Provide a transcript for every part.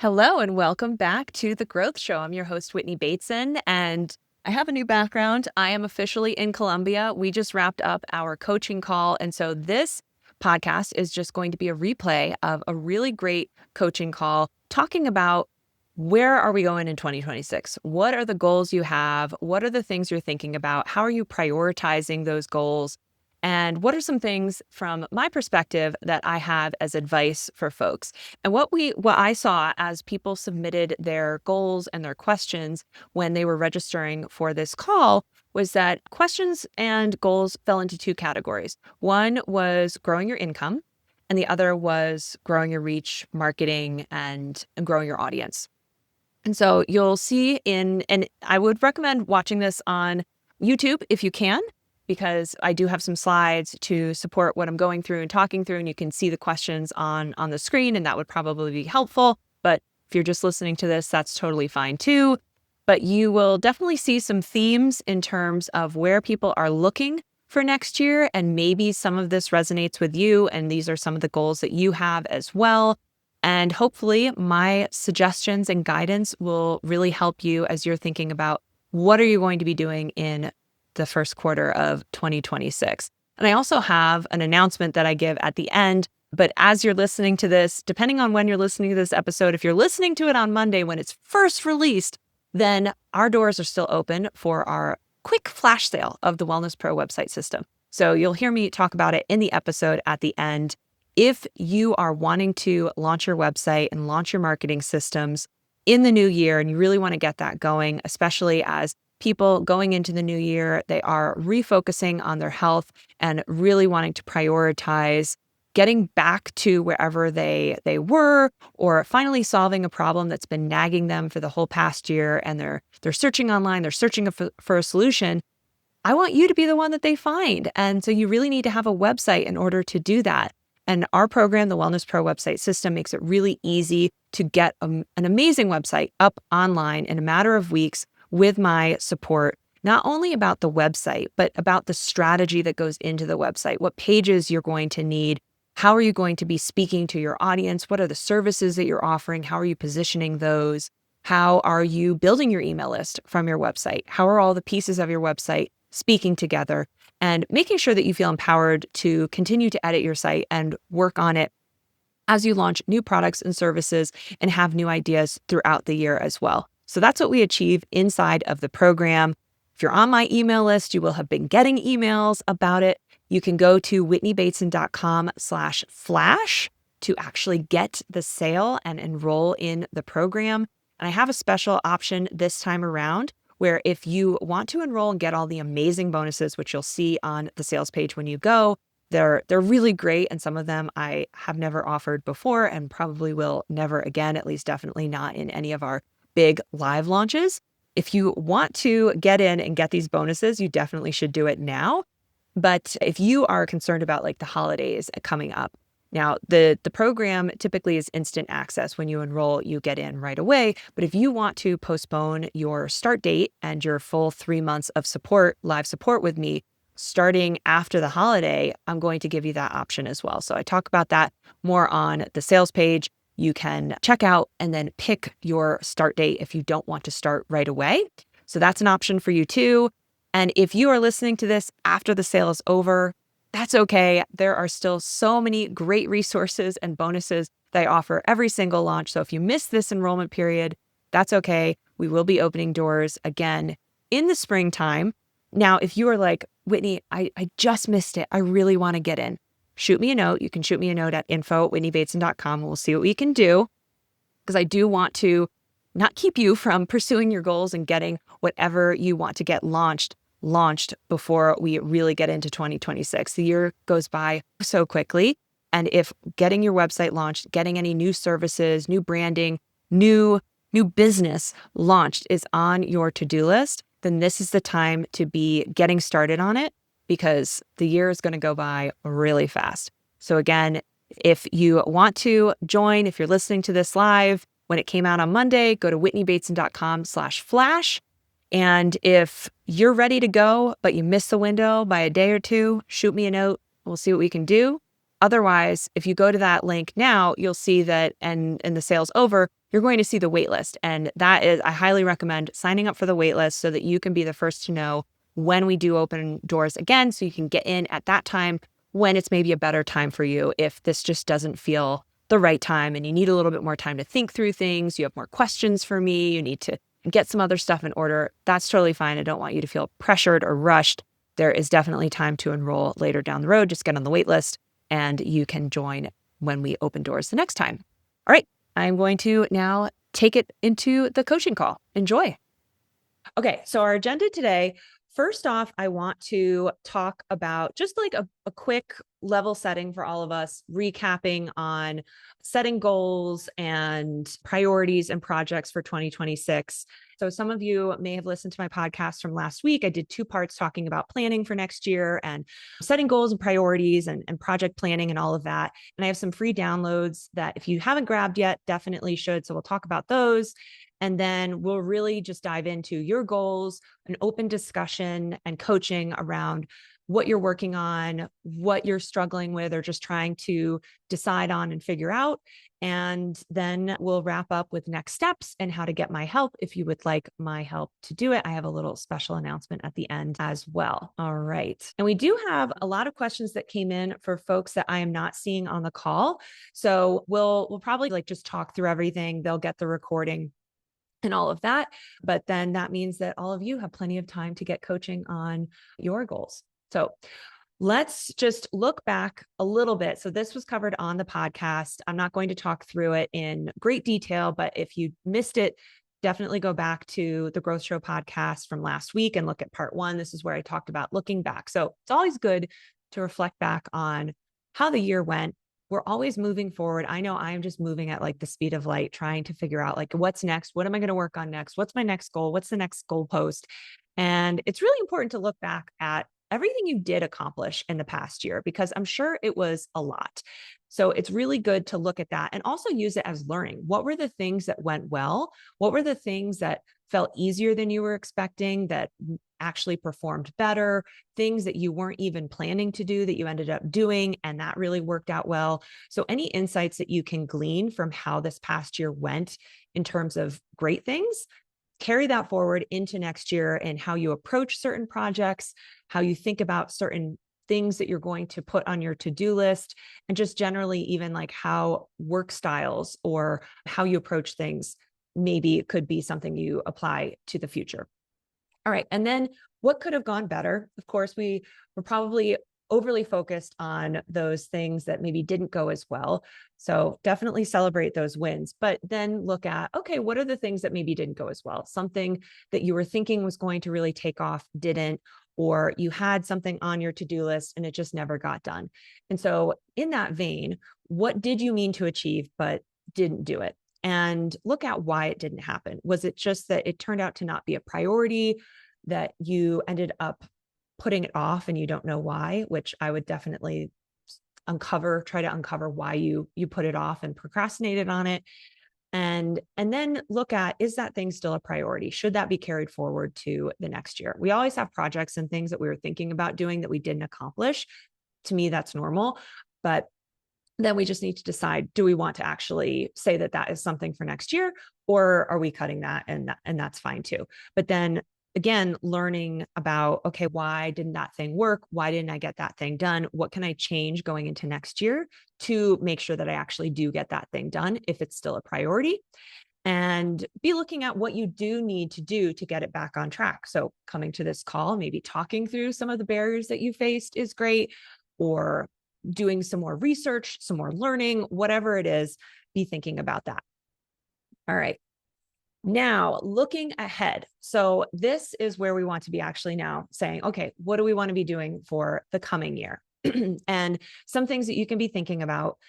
Hello and welcome back to The Growth Show. I'm your host, Whitney Bateson, and I have a new background. I am officially in Colombia. We just wrapped up our coaching call. And so this podcast is just going to be a replay of a really great coaching call talking about where are we going in 2026? What are the goals you have? What are the things you're thinking about? How are you prioritizing those goals? And what are some things from my perspective that I have as advice for folks? And what I saw as people submitted their goals and their questions when they were registering for this call was that questions and goals fell into two categories. One was growing your income, and the other was growing your reach, marketing, and growing your audience. And so you'll see and I would recommend watching this on YouTube if you can, because I do have some slides to support what I'm going through and talking through, and you can see the questions on the screen, and that would probably be helpful. But if you're just listening to this, that's totally fine too. But you will definitely see some themes in terms of where people are looking for next year, and maybe some of this resonates with you, and these are some of the goals that you have as well. And hopefully my suggestions and guidance will really help you as you're thinking about what are you going to be doing in the first quarter of 2026. And I also have an announcement that I give at the end. But as you're listening to this, depending on when you're listening to this episode, if you're listening to it on Monday when it's first released, then our doors are still open for our quick flash sale of the Wellness Pro website system. So you'll hear me talk about it in the episode at the end. If you are wanting to launch your website and launch your marketing systems in the new year, and you really want to get that going, especially as people going into the new year, they are refocusing on their health and really wanting to prioritize getting back to wherever they were, or finally solving a problem that's been nagging them for the whole past year, and they're searching online, they're searching for a solution. I want you to be the one that they find. And so you really need to have a website in order to do that. And our program, the Wellness Pro website system, makes it really easy to get an amazing website up online in a matter of weeks with my support, not only about the website, but about the strategy that goes into the website, what pages you're going to need, how are you going to be speaking to your audience, what are the services that you're offering, how are you positioning those, how are you building your email list from your website, how are all the pieces of your website speaking together, and making sure that you feel empowered to continue to edit your site and work on it as you launch new products and services and have new ideas throughout the year as well. So that's what we achieve inside of the program. If you're on my email list, you will have been getting emails about it. You can go to whitneybateson.com/flash to actually get the sale and enroll in the program. And I have a special option this time around where if you want to enroll and get all the amazing bonuses, which you'll see on the sales page when you go, they're really great. And some of them I have never offered before and probably will never again, at least definitely not in any of our big live launches. If you want to get in and get these bonuses, you definitely should do it now. But if you are concerned about like the holidays coming up, now the program typically is instant access. When you enroll, you get in right away. But if you want to postpone your start date and your full 3 months of support, live support with me, starting after the holiday, I'm going to give you that option as well. So I talk about that more on the sales page. You can check out and then pick your start date if you don't want to start right away. So that's an option for you too. And if you are listening to this after the sale is over, that's okay. There are still so many great resources and bonuses that I offer every single launch. So if you miss this enrollment period, that's okay. We will be opening doors again in the springtime. Now, if you are like, Whitney, I just missed it, I really want to get in, shoot me a note. You can shoot me a note at info@whitneybateson.com. We'll see what we can do, because I do want to not keep you from pursuing your goals and getting whatever you want to get launched before we really get into 2026. The year goes by so quickly. And if getting your website launched, getting any new services, new branding, new business launched is on your to-do list, then this is the time to be getting started on it, because the year is going to go by really fast. So again, if you want to join, if you're listening to this live when it came out on Monday, go to whitneybateson.com/flash. And if you're ready to go, but you missed the window by a day or two, shoot me a note. We'll see what we can do. Otherwise, if you go to that link now, you'll see that, and the sale's over, you're going to see the wait list. And that is, I highly recommend signing up for the wait list so that you can be the first to know when we do open doors again, so you can get in at that time when it's maybe a better time for you. If this just doesn't feel the right time and you need a little bit more time to think through things, you have more questions for me, you need to get some other stuff in order, that's totally fine. I don't want you to feel pressured or rushed. There is definitely time to enroll later down the road. Just get on the wait list and you can join when we open doors the next time. All right, I'm going to now take it into the coaching call. Enjoy. Okay, so our agenda today, first off, I want to talk about just like a quick level setting for all of us, recapping on setting goals and priorities and projects for 2026. So some of you may have listened to my podcast from last week. I did 2 parts talking about planning for next year and setting goals and priorities and project planning and all of that. And I have some free downloads that if you haven't grabbed yet, definitely should. So we'll talk about those. And then we'll really just dive into your goals, an open discussion and coaching around what you're working on, what you're struggling with, or just trying to decide on and figure out. And then we'll wrap up with next steps and how to get my help if you would like my help to do it. I have a little special announcement at the end as well. All right. And we do have a lot of questions that came in for folks that I am not seeing on the call. So we'll probably like just talk through everything. They'll get the recording and all of that. But then that means that all of you have plenty of time to get coaching on your goals. So let's just look back a little bit. So this was covered on the podcast. I'm not going to talk through it in great detail, but if you missed it, definitely go back to the Growth Show podcast from last week and look at part 1. This is where I talked about looking back. So it's always good to reflect back on how the year went. We're always moving forward. I know I'm just moving at like the speed of light, trying to figure out like what's next? What am I going to work on next? What's my next goal? What's the next goal post? And it's really important to look back at everything you did accomplish in the past year, because I'm sure it was a lot. So it's really good to look at that and also use it as learning. What were the things that went well? What were the things that felt easier than you were expecting, that actually performed better, things that you weren't even planning to do that you ended up doing, and that really worked out well? So any insights that you can glean from how this past year went in terms of great things, carry that forward into next year and how you approach certain projects, how you think about certain things that you're going to put on your to-do list, and just generally even like how work styles or how you approach things maybe it could be something you apply to the future. All right. And then what could have gone better? Of course, we were probably overly focused on those things that maybe didn't go as well. So definitely celebrate those wins, but then look at, okay, what are the things that maybe didn't go as well? Something that you were thinking was going to really take off, didn't, or you had something on your to-do list and it just never got done. And so in that vein, what did you mean to achieve, but didn't do it? And look at why it didn't happen. Was it just that it turned out to not be a priority, that you ended up putting it off and you don't know why, which I would definitely try to uncover why you put it off and procrastinated on it. And then look at, is that thing still a priority? Should that be carried forward to the next year? We always have projects and things that we were thinking about doing that we didn't accomplish. To me, that's normal. But then we just need to decide, do we want to actually say that that is something for next year, or are we cutting that? And that's fine too. But then again, learning about, okay, why didn't that thing work? Why didn't I get that thing done? What can I change going into next year to make sure that I actually do get that thing done if it's still a priority? And be looking at what you do need to do to get it back on track. So coming to this call, maybe talking through some of the barriers that you faced is great, or doing some more research, some more learning, whatever it is, be thinking about that. All right. Now, looking ahead. So this is where we want to be actually now saying, okay, what do we want to be doing for the coming year? And some things that you can be thinking about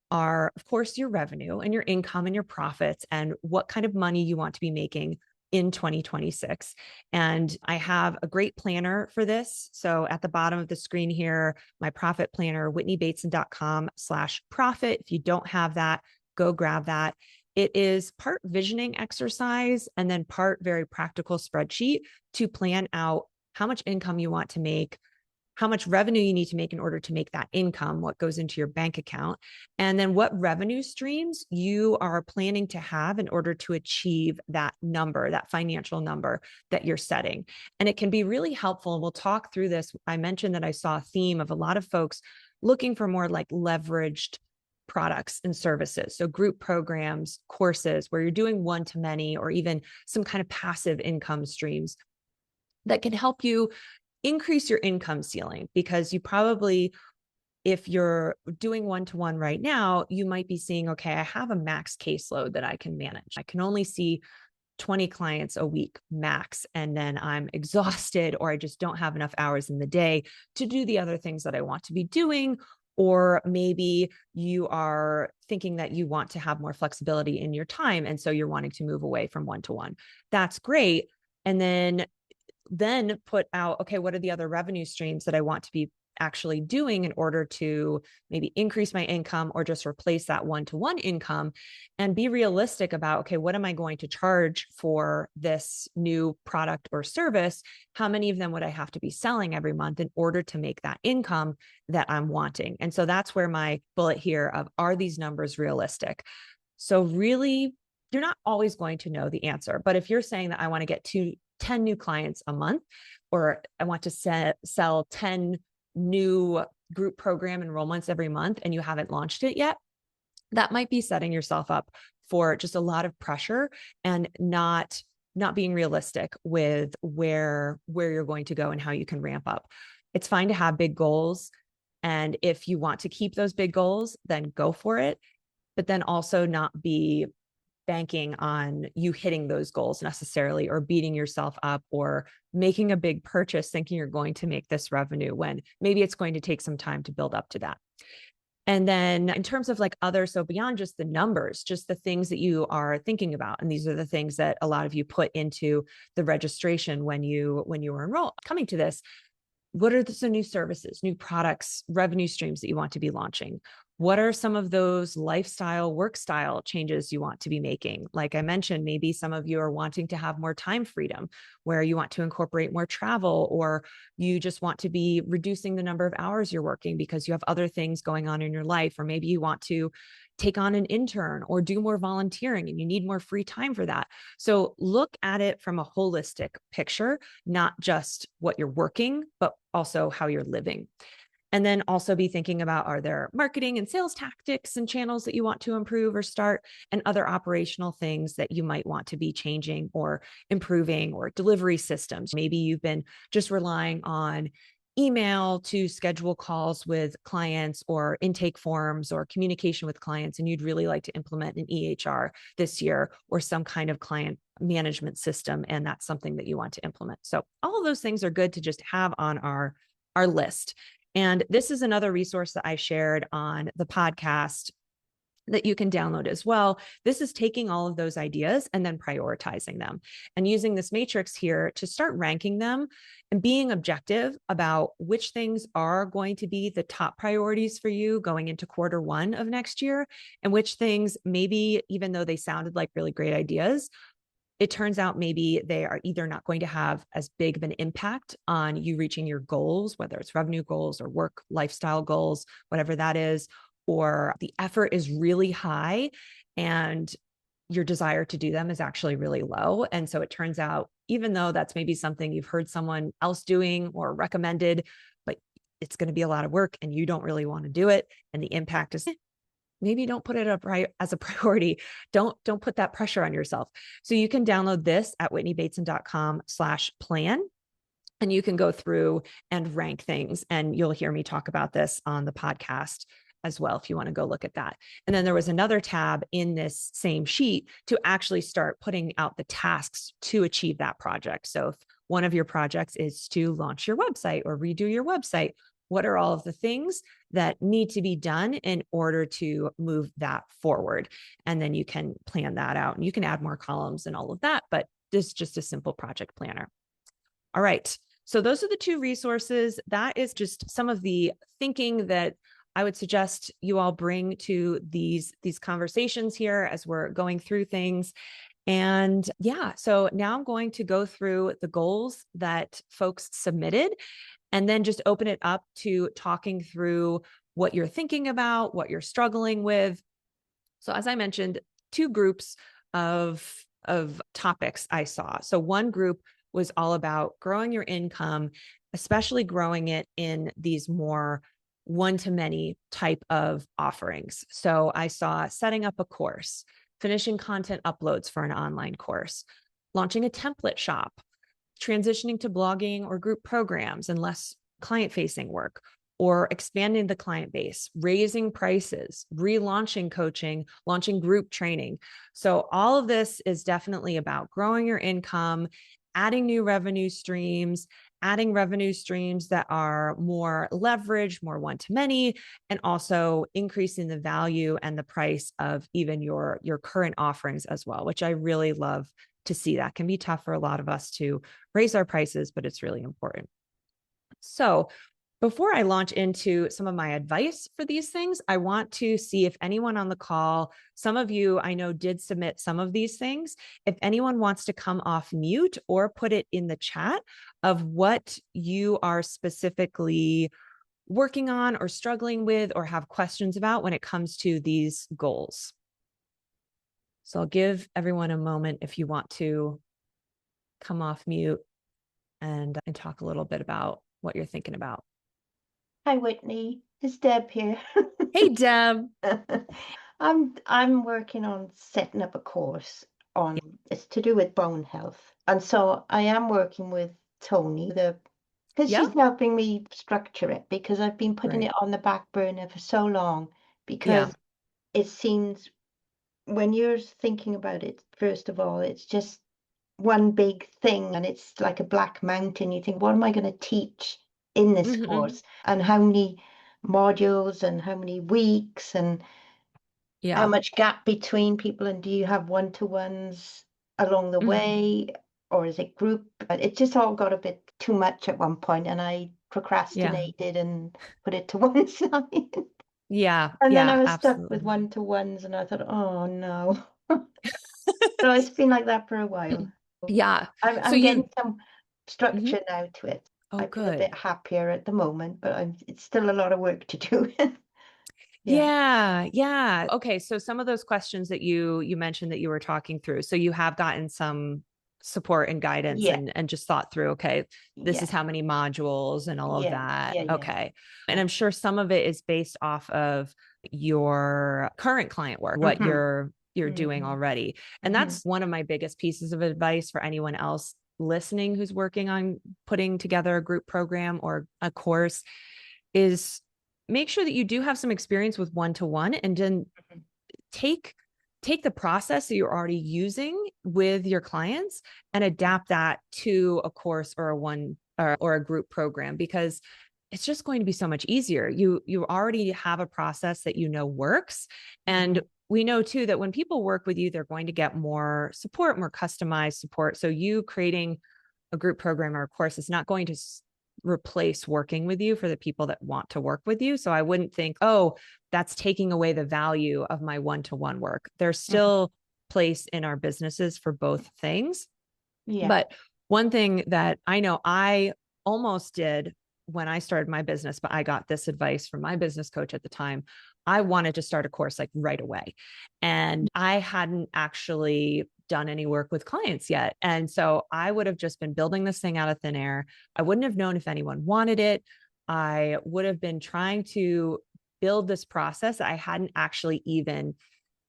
are, of course, your revenue and your income and your profits and what kind of money you want to be making in 2026. And I have a great planner for this. So at the bottom of the screen here, my profit planner, whitneybateson.com/profit. If you don't have that, go grab that. It is part visioning exercise and then part very practical spreadsheet to plan out how much income you want to make, how much revenue you need to make in order to make that income, what goes into your bank account, and then what revenue streams you are planning to have in order to achieve that number, that financial number that you're setting. And it can be really helpful. And we'll talk through this. I mentioned that I saw a theme of a lot of folks looking for more like leveraged products and services. So group programs, courses where you're doing one-to-many, or even some kind of passive income streams that can help you increase your income ceiling, because you probably, if you're doing one-to-one right now, you might be seeing, okay, I have a max caseload that I can manage. I can only see 20 clients a week max, and then I'm exhausted, or I just don't have enough hours in the day to do the other things that I want to be doing. Or maybe you are thinking that you want to have more flexibility in your time, and so you're wanting to move away from one-to-one. That's great. And then put out, okay, what are the other revenue streams that I want to be actually doing in order to maybe increase my income or just replace that one-to-one income, and be realistic about, okay, what am I going to charge for this new product or service? How many of them would I have to be selling every month in order to make that income that I'm wanting? And so that's where my bullet here of, are these numbers realistic? So really, you're not always going to know the answer, but if you're saying that I want to get 10 new clients a month, or I want to sell 10 new group program enrollments every month, and you haven't launched it yet, that might be setting yourself up for just a lot of pressure and not being realistic with where you're going to go and how you can ramp up. It's fine to have big goals. And if you want to keep those big goals, then go for it. But then also not be banking on you hitting those goals necessarily, or beating yourself up, or making a big purchase thinking you're going to make this revenue when maybe it's going to take some time to build up to that. And then in terms of like other, so beyond just the numbers, just the things that you are thinking about. And these are the things that a lot of you put into the registration when you were coming to this. What are some new services, new products, revenue streams that you want to be launching? What are some of those lifestyle, work style changes you want to be making? Like I mentioned, maybe some of you are wanting to have more time freedom, where you want to incorporate more travel, or you just want to be reducing the number of hours you're working because you have other things going on in your life, or maybe you want to take on an intern or do more volunteering and you need more free time for that. So look at it from a holistic picture, not just what you're working, but also how you're living. And then also be thinking about, are there marketing and sales tactics and channels that you want to improve or start, and other operational things that you might want to be changing or improving, or delivery systems. Maybe you've been just relying on email to schedule calls with clients, or intake forms, or communication with clients, and you'd really like to implement an EHR this year, or some kind of client management system, and that's something that you want to implement. So all of those things are good to just have on our list. And this is another resource that I shared on the podcast that you can download as well. This is taking all of those ideas and then prioritizing them, and using this matrix here to start ranking them and being objective about which things are going to be the top priorities for you going into Q1 of next year, and which things, maybe even though they sounded like really great ideas, it turns out maybe they are either not going to have as big of an impact on you reaching your goals, whether it's revenue goals or work lifestyle goals, whatever that is, or the effort is really high and your desire to do them is actually really low. And so it turns out, even though that's maybe something you've heard someone else doing or recommended, but it's going to be a lot of work and you don't really want to do it, and the impact is, maybe don't put it up as a priority. Don't put that pressure on yourself. So you can download this at whitneybateson.com/plan. And you can go through and rank things. And you'll hear me talk about this on the podcast as well, if you want to go look at that. And then there was another tab in this same sheet to actually start putting out the tasks to achieve that project. So if one of your projects is to launch your website or redo your website, what are all of the things that need to be done in order to move that forward? And then you can plan that out, and you can add more columns and all of that, but this is just a simple project planner. All right. So those are the two resources. That is just some of the thinking that I would suggest you all bring to these conversations here as we're going through things. And yeah, so now I'm going to go through the goals that folks submitted. and then just open it up to talking through what you're thinking about, what you're struggling with. So as I mentioned, two groups of topics I saw. So one group was all about growing your income, especially growing it in these more one-to-many type of offerings. So I saw setting up a course, finishing content uploads for an online course, launching a template shop, transitioning to blogging or group programs and less client-facing work, or expanding the client base, raising prices, relaunching coaching, launching group training. So all of this is definitely about growing your income, adding new revenue streams, adding revenue streams that are more leveraged, more one-to-many, and also increasing the value and the price of even your current offerings as well, which I really love to see. That can be tough for a lot of us to raise our prices, but it's really important. So before I launch into some of my advice for these things, I want to see if anyone on the call, some of you I know did submit some of these things. If anyone wants to come off mute or put it in the chat of what you are specifically working on or struggling with or have questions about when it comes to these goals. So I'll give everyone a moment if you want to come off mute and talk a little bit about what you're thinking about. Hi, Whitney. It's Deb here. Hey, Deb. I'm working on setting up a course on it's to do with bone health. And so I am working with Tony, because Yep. she's helping me structure it because I've been putting Right. it on the back burner for so long Yeah. because it seems when you're thinking about it, first of all, it's just one big thing and it's like a black mountain. You think, what am I going to teach in this Mm-hmm. course? And how many modules and how many weeks and how Yeah. much gap between people? And do you have one-to-ones along the Mm-hmm. way? Or is it group? But it just all got a bit too much at one point and I Yeah. procrastinated and put it to one side. Yeah. And then I Yeah. was stuck with Absolutely. one-to-ones and I thought, oh no. So it's been like that for a while. Yeah. So I'm getting you, some mhm. structure now to it. Oh, I feel a bit good. happier at the moment, but it's still a lot of work to do. Yeah. Yeah, yeah. Okay, so some of those questions that you mentioned that you were talking through. So you have gotten some support and guidance Yeah. and just thought through, okay, this is Yeah. how many modules and all of Yeah. that. Yeah. Yeah. Okay. And Yeah. I'm sure some of it is based off of your current client work, what Mm-hmm. you're doing Mm-hmm. already. And Mm-hmm. that's one of my biggest pieces of advice for anyone else listening who's working on putting together a group program or a course is make sure that you do have some experience with one-to-one and then take the process that you're already using with your clients and adapt that to a course or a one or a group program, because it's just going to be so much easier. You already have a process that you know works, Mm-hmm. and we know too that when people work with you, they're going to get more support, more customized support. So you creating a group program or a course is not going to replace working with you for the people that want to work with you. So I wouldn't think, oh, that's taking away the value of my one-to-one work. There's Mm-hmm. still place in our businesses for both things. Yeah. But one thing that I know I almost did when I started my business, but I got this advice from my business coach at the time. I wanted to start a course like right away. And I hadn't actually done any work with clients yet. And so I would have just been building this thing out of thin air. I wouldn't have known if anyone wanted it. I would have been trying to build this process. I hadn't actually even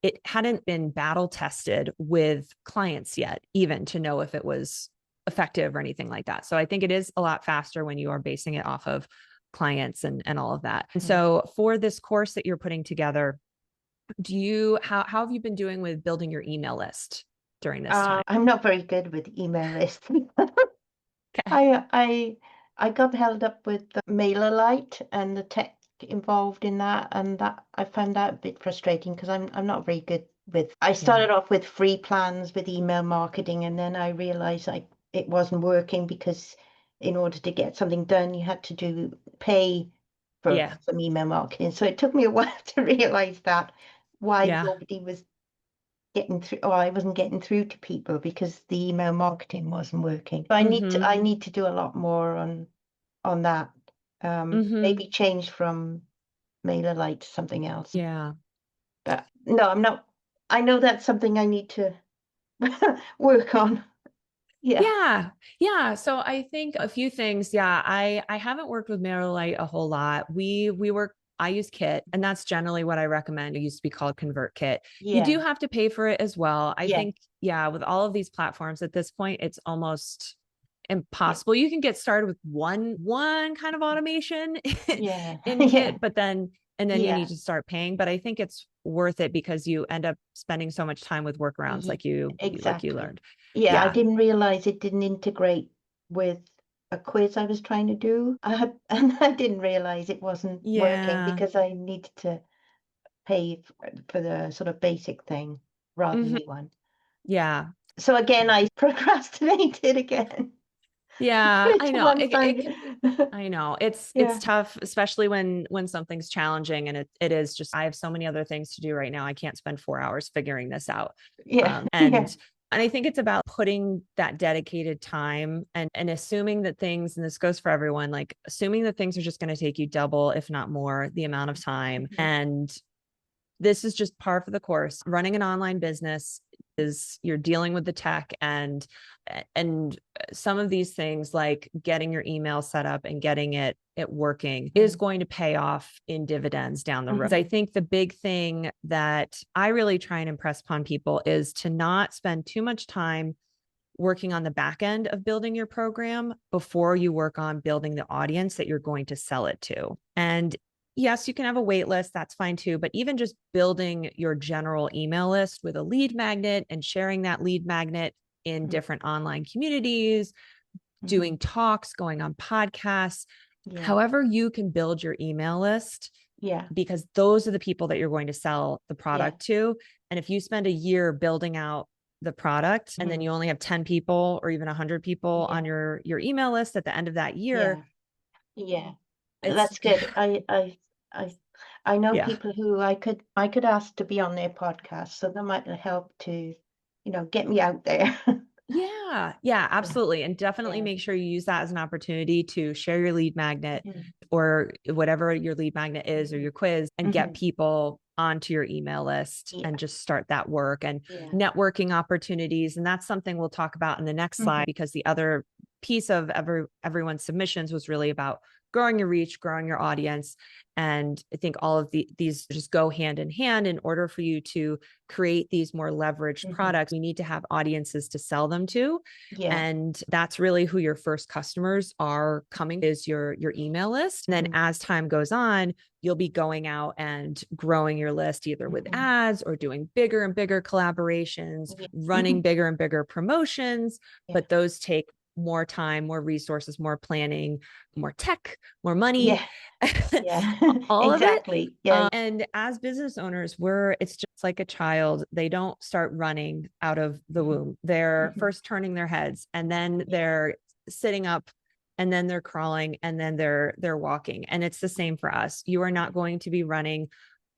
it hadn't been battle tested with clients yet, even to know if it was effective or anything like that. So I think it is a lot faster when you are basing it off of clients and all of that. And Mm. so for this course that you're putting together, how have you been doing with building your email list during this time? I'm not very good with email lists. Okay. I I got held up with the MailerLite and the tech involved in that, and that I found that a bit frustrating because I'm not very good with. I Yeah. started off with free plans with email marketing, and then I realized it wasn't working because in order to get something done, you had to pay for Yeah. some email marketing. So it took me a while to realize that why Yeah. nobody was getting through, or I wasn't getting through to people because the email marketing wasn't working. So I Mm-hmm. need to do a lot more on that Mm-hmm. maybe change from MailerLite to something else. Yeah. But no, I'm not. I know that's something I need to work on. Yeah. Yeah. Yeah. So I think a few things. Yeah. I haven't worked with MailerLite a whole lot. We work, I use Kit, and that's generally what I recommend. It used to be called ConvertKit. You do Yeah. have to pay for it as well. I Yeah. think, yeah, with all of these platforms at this point, it's almost Yeah. impossible. You can get started with one kind of automation Yeah. in Yeah. Kit, but then and then you need Yeah. to start paying. But I think it's worth it because you end up spending so much time with workarounds Mhm. like you Exactly. learned. Yeah, I Yeah. didn't realize it didn't integrate with a quiz I was trying to do. And I didn't realize it wasn't working Yeah. because I needed to pay for the sort of basic thing rather than Mhm. the one. Yeah. So again, I procrastinated again. Yeah, I Which know. once It can I know. It's yeah, tough, especially when something's challenging and it is just I have so many other things to do right now. I can't spend 4 hours figuring this out. yeah, Um, yeah, and and I think it's about putting that dedicated time and assuming that things, and this goes for everyone, like assuming that things are just going to take you double, if not more, the amount of time. mhm, And this is just par for the course. Running an online business is you're dealing with the tech and some of these things like getting your email set up and getting it working is mhm, going to pay off in dividends down the road. mhm, I think the big thing that I really try and impress upon people is to not spend too much time working on the back end of building your program before you work on building the audience that you're going to sell it to. And yes, you can have a wait list, that's fine too, but even just building your general email list with a lead magnet and sharing that lead magnet in mhm, different online communities, mhm. doing talks, going on podcasts, Yeah, however you can build your email list, yeah, because those are the people that you're going to sell the yeah, product to. And if you spend a year building out the product and then mhm, you only have 10 people or even 100 people on yeah, your email list at the end of that year, yeah, yeah. it's That's good. I I know yeah. people who I could ask to be on their podcast, so that might help to, get me out there. Yeah, yeah, Yeah, absolutely. And definitely yeah. make sure you use that as an opportunity to share your lead magnet Mhm, or whatever your lead magnet is or mhm, your quiz and get mhm. people onto your email list and Yeah, just start that work and yeah. networking opportunities. And that's something we'll talk about in the next slide Mhm, because the other piece of everyone's submissions was really about growing your reach, growing your audience. And I think all of these just go hand in hand. In order for you to create these more leveraged mhm. products, we need to have audiences to sell them to. Yeah. And that's really who your first customers are coming is your email list. And then Mhm, as time goes on, you'll be going out and growing your list either with mhm. ads or doing bigger and bigger collaborations, Yeah. running Mhm. bigger and bigger promotions. Yeah. But those take more time, more resources, more planning, more tech, more money, Yeah. Yeah. all of it. Exactly. Yeah. And as business owners, it's just like a child. They don't start running out of the Mhm, womb. They're mhm. first turning their heads and then Yeah. they're sitting up and then they're crawling and then they're walking. And it's the same for us. You are not going to be running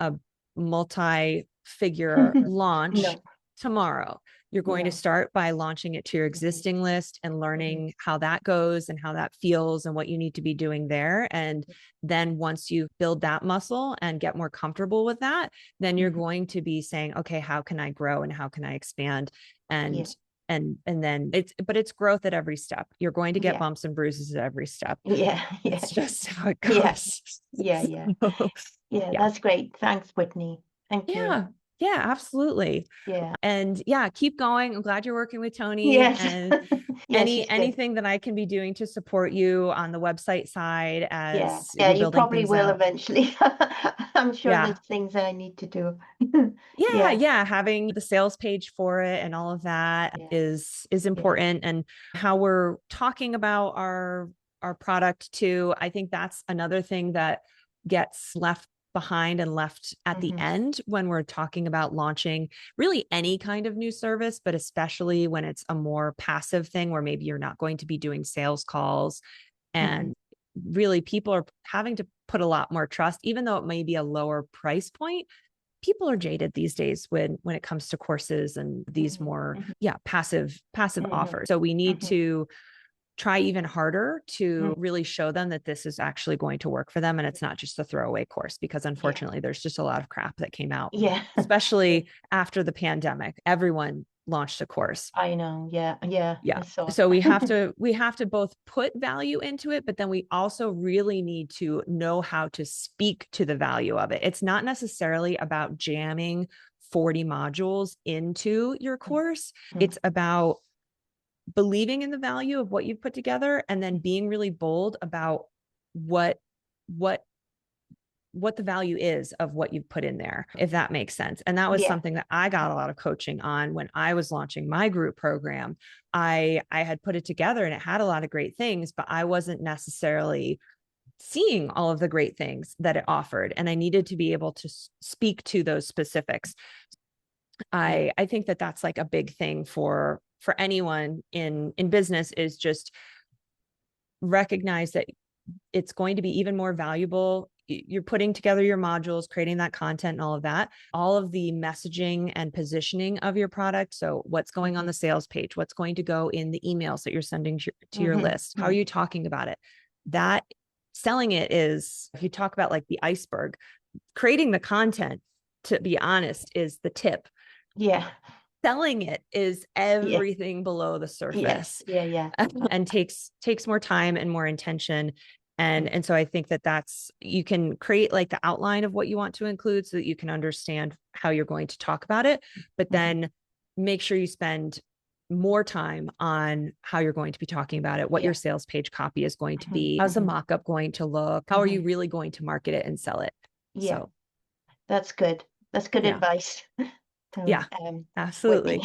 a multi-figure launch No, tomorrow. You're going to no. start by launching it to your Mhm, existing list and mhm. learning how that goes and how that feels and what you need to be doing there. And then once you build that muscle and get more comfortable with that, then you're Mhm. going to be saying, okay, how can I grow and how can I expand? Yeah. And and then it's growth at every step. You're going to get Yeah. bumps and bruises at every step. Yeah. It's Yeah. just how it Yeah. goes. Yeah. Yeah. So, Yeah. yeah. That's great. Thanks, Whitney. Thank you. Yeah. Yeah, absolutely. Yeah. And yeah, keep going. I'm glad you're working with Tony Yes. and Yeah, she's good. anything that I can be doing to support you on the website side Yeah. as Yeah, you're you building probably things will out. eventually. I'm sure Yeah. there's things I need to do. Yeah, Yeah. yeah, having the sales page for it and all of that Yeah. is Yeah. important and how we're talking about our product too. I think that's another thing that gets left behind and left at the Mhm, end when we're talking about launching really any kind of new service, but especially when it's a more passive thing where maybe you're not going to be doing sales calls mhm. and really people are having to put a lot more trust even though it may be a lower price point. People are jaded these days when it comes to courses and these Mhm, more mhm, passive mhm, offers. So we need mhm. to try even harder to really show them that this is actually going to work for them. And it's not just a throwaway course, because unfortunately there's just a lot of crap that came out, especially after the pandemic. Everyone launched a course. I know. Yeah. Yeah. So we have to both put value into it, but then we also really need to know how to speak to the value of it. It's not necessarily about jamming 40 modules into your course. It's about believing in the value of what you've put together, and then being really bold about what the value is of what you've put in there, if that makes sense. And that was something that I got a lot of coaching on when I was launching my group program. I had put it together and it had a lot of great things, but I wasn't necessarily seeing all of the great things that it offered. And I needed to be able to speak to those specifics. I think that that's like a big thing for anyone in business, is just recognize that it's going to be even more valuable. You're putting together your modules, creating that content and all of the messaging and positioning of your product. So what's going on the sales page, what's going to go in the emails that you're sending to your list, how are you talking about it? That selling it is, if you talk about like the iceberg, creating the content, to be honest, is the tip. Selling it is everything below the surface. And takes more time and more intention. And so I think that's, you can create like the outline of what you want to include so that you can understand how you're going to talk about it, but then make sure you spend more time on how you're going to be talking about it, what your sales page copy is going to be, how's the mock-up going to look, how are you really going to market it and sell it. So that's good. That's good advice. Absolutely.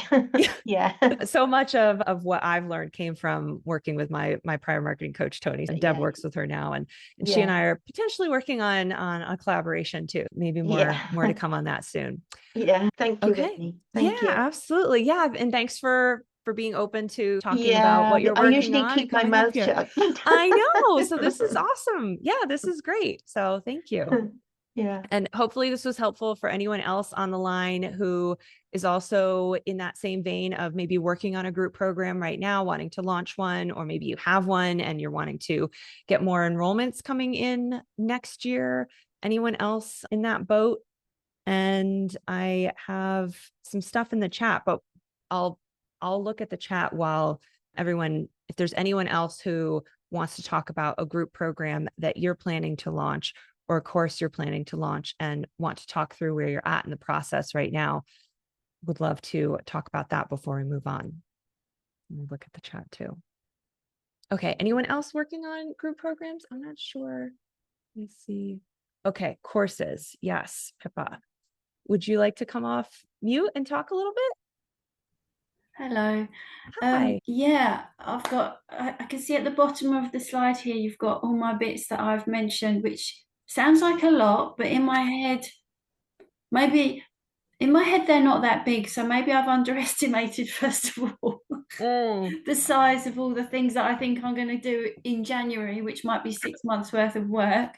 So much of what I've learned came from working with my prior marketing coach, Tony. And Deb works with her now, and she and I are potentially working on a collaboration too. Maybe more to come on that soon. Thank you. Okay. Thank you. Absolutely. And thanks for being open to talking about what you're working on. I usually keep my mouth shut. I know. So this is awesome. This is great. So thank you. And hopefully this was helpful for anyone else on the line who is also in that same vein of maybe working on a group program right now, wanting to launch one, or maybe you have one and you're wanting to get more enrollments coming in next year. Anyone else in that boat? And I have some stuff in the chat, but I'll look at the chat while everyone, if there's anyone else who wants to talk about a group program that you're planning to launch, or a course you're planning to launch, and want to talk through where you're at in the process right now, would love to talk about that before we move on. Let me look at the chat too. Okay. Anyone else working on group programs? I'm not sure. Let me see. Okay. Courses. Yes. Pippa, would you like to come off mute and talk a little bit? Hello. Hi. I've got, I can see at the bottom of the slide here, you've got all my bits that I've mentioned, which sounds like a lot, but in my head, they're not that big. So maybe I've underestimated, first of all, the size of all the things that I think I'm going to do in January, which might be 6 months worth of work.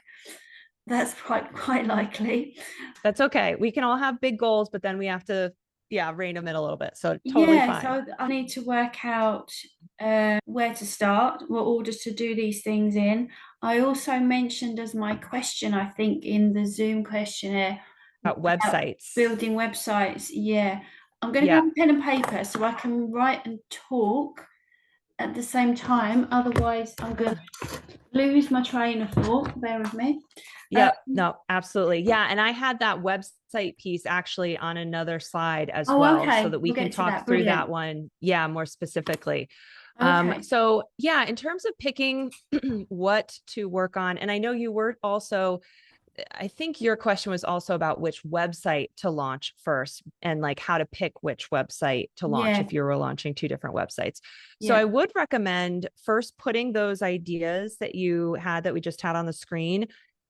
That's quite likely. That's okay. We can all have big goals, but then we have to rein them in a little bit. So totally fine. So I need to work out where to start, what orders to do these things in. I also mentioned as my question, I think in the Zoom questionnaire, about websites, building websites. I'm going to grab a pen and paper so I can write and talk at the same time. Otherwise I'm going to lose my train of thought. Bear with me. No, absolutely. And I had that website piece actually on another slide as well, so that we can talk through that one. More specifically. So in terms of picking what to work on, and I know you were also, I think your question was also about which website to launch first, and like how to pick which website to launch if you were launching two different websites. So I would recommend first putting those ideas that you had, that we just had on the screen,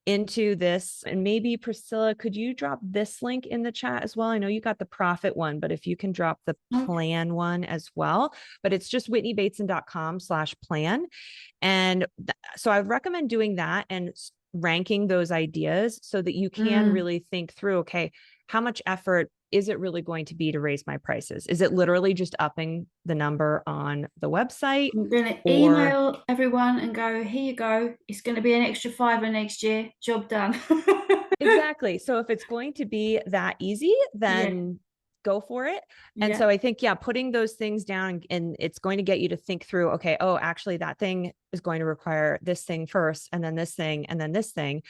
into this. And maybe Priscilla, could you drop this link in the chat as well? I know you got the profit one, but if you can drop the plan one as well, but it's just whitneybateson.com/plan. And so I would recommend doing that and ranking those ideas so that you can really think through, okay, how much effort is it really going to be to raise my prices? Is it literally just upping the number on the website? I'm going to email everyone and go, here you go. It's going to be an extra $5 next year. Job done. Exactly. So if it's going to be that easy, then go for it. And so I think, putting those things down, and it's going to get you to think through, okay, oh, actually that thing is going to require this thing first, and then this thing, and then this thing.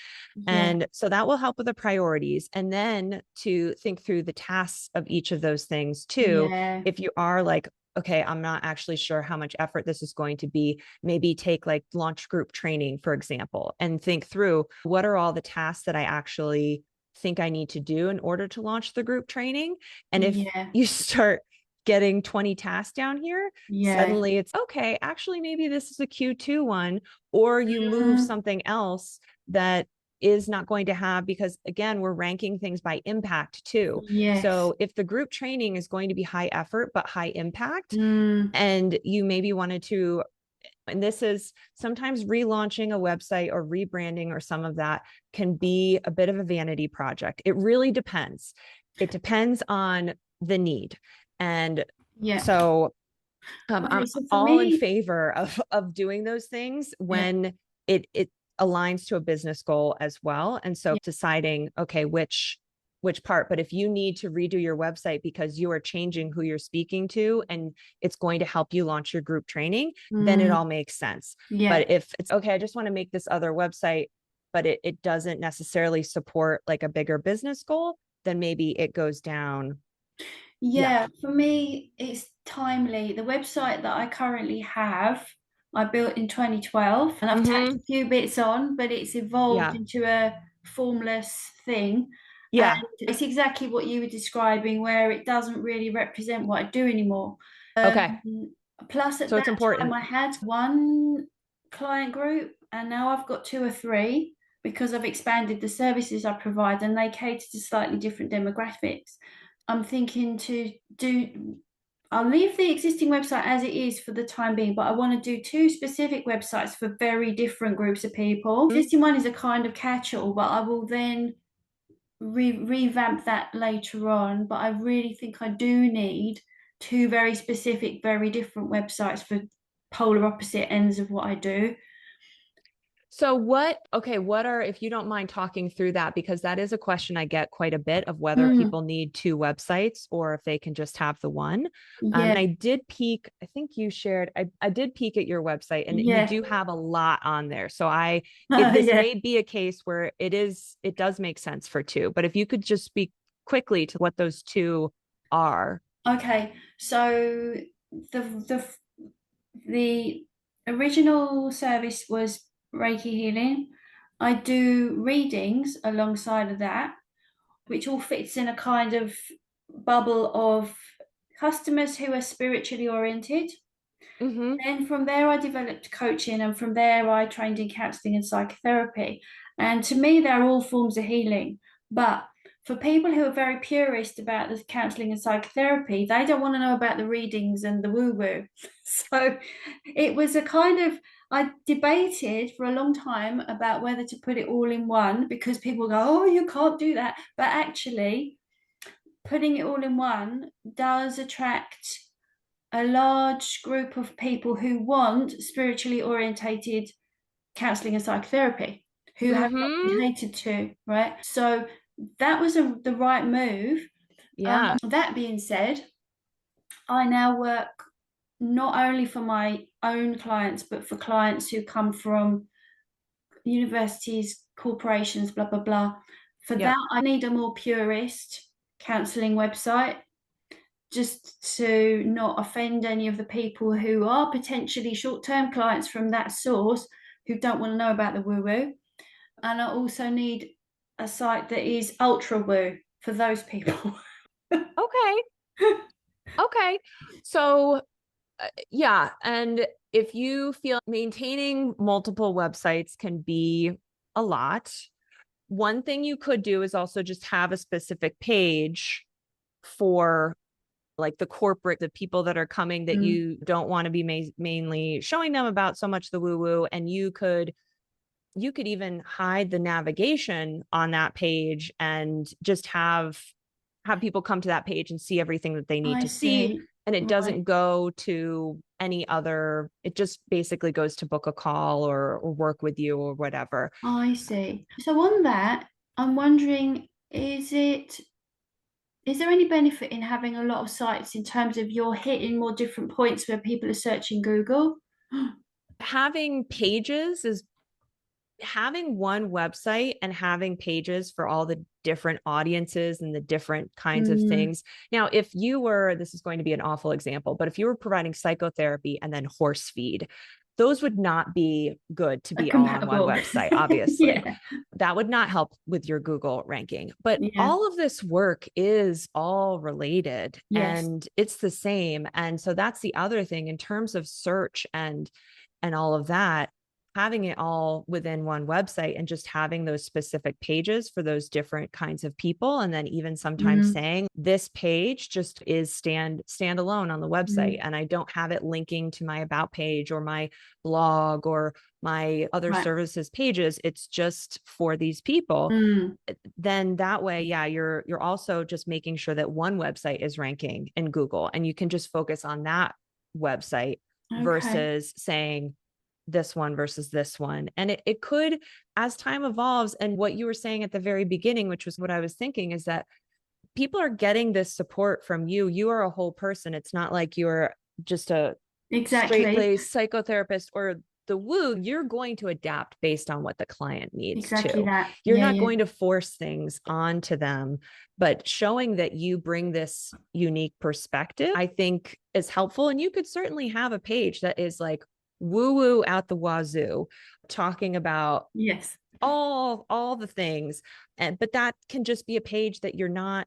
And so that will help with the priorities. And then to think through the tasks of each of those things too. If you are like, okay, I'm not actually sure how much effort this is going to be, maybe take like launch group training, for example, and think through what are all the tasks that I actually think I need to do in order to launch the group training. And if you start getting 20 tasks down here, suddenly it's okay, actually, maybe this is a Q2 one, or you move something else that is not going to have, because again, we're ranking things by impact too. So if the group training is going to be high effort, but high impact, and you maybe wanted to, and this is sometimes relaunching a website or rebranding or some of that can be a bit of a vanity project. It really depends. It depends on the need. And so I'm all in favor of doing those things when it aligns to a business goal as well. And so deciding, okay, which part, but if you need to redo your website because you are changing who you're speaking to and it's going to help you launch your group training, then it all makes sense. But if it's okay, I just want to make this other website, but it doesn't necessarily support like a bigger business goal, then maybe it goes down. For me, it's timely. The website that I currently have, I built in 2012, and I've tacked a few bits on, but it's evolved into a formless thing. And it's exactly what you were describing, where it doesn't really represent what I do anymore. Plus, at that time, I had one client group, and now I've got 2 or 3 because I've expanded the services I provide, and they cater to slightly different demographics. I'm thinking I'll leave the existing website as it is for the time being, but I want to do 2 specific websites for very different groups of people. The existing one is a kind of catch-all, but I will then revamp that later on. But I really think I do need 2 very specific, very different websites for polar opposite ends of what I do. So if you don't mind talking through that, because that is a question I get quite a bit of whether people need 2 websites or if they can just have the one. And I did peek, I think you shared, I did peek at your website, and you do have a lot on there. So this may be a case where it does make sense for 2, but if you could just speak quickly to what those 2 are. Okay. So the original service was Reiki healing. I do readings alongside of that, which all fits in a kind of bubble of customers who are spiritually oriented. Then from there, I developed coaching, and from there, I trained in counseling and psychotherapy. And to me, they're all forms of healing. But for people who are very purist about the counseling and psychotherapy, they don't want to know about the readings and the woo-woo. So it was a kind of, I debated for a long time about whether to put it all in one, because people go, oh, you can't do that. But actually, putting it all in one does attract a large group of people who want spiritually orientated counseling and psychotherapy, who have not been catered to, right? So that was the right move. That being said, I now work not only for my own clients, but for clients who come from universities, corporations, blah, blah, blah. For that, I need a more purist counseling website, just to not offend any of the people who are potentially short-term clients from that source who don't want to know about the woo-woo. And I also need a site that is ultra woo for those people. Okay. So and if you feel maintaining multiple websites can be a lot, one thing you could do is also just have a specific page for like the people that are coming that you don't want to be mainly showing them about so much the woo-woo. And you could even hide the navigation on that page and just have have people come to that page and see everything that they need I to see. see. And it Right. doesn't go to any other, it just basically goes to book a call or work with you or whatever. I see. So on that, I'm wondering, is there any benefit in having a lot of sites in terms of you're hitting more different points where people are searching Google? Having pages is having one website and having pages for all the different audiences and the different kinds of things. Now, if you were, this is going to be an awful example, but if you were providing psychotherapy and then horse feed, those would not be good to be all on one website, obviously. Yeah. That would not help with your Google ranking. But Yeah. all of this work is all related, Yes. and it's the same. And so that's the other thing in terms of search and all of that, having it all within one website and just having those specific pages for those different kinds of people. And then even sometimes saying this page just is standalone on the website, and I don't have it linking to my about page or my blog or my other services pages. It's just for these people. Then that way, yeah, you're also just making sure that one website is ranking in Google, and you can just focus on that website versus saying this one versus this one. And it could, as time evolves, and what you were saying at the very beginning, which was what I was thinking, is that people are getting this support from you. You are a whole person. It's not like you're just a straight-laced psychotherapist or the woo. You're going to adapt based on what the client needs too. You're not going to force things onto them, but showing that you bring this unique perspective, I think, is helpful. And you could certainly have a page that is like woo-woo out the wazoo, talking about all the things. But that can just be a page that you're not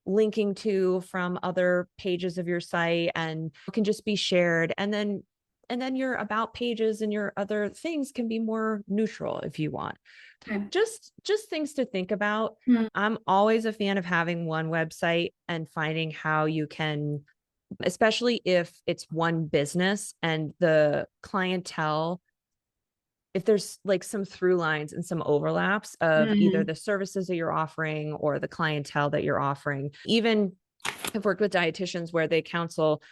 linking to from other pages of your site, and can just be shared. And then your about pages and your other things can be more neutral if you want. Just things to think about. I'm always a fan of having one website and finding how you can, especially if it's one business and the clientele, if there's like some through lines and some overlaps of either the services that you're offering or the clientele that you're offering. Even I've worked with dietitians where they counsel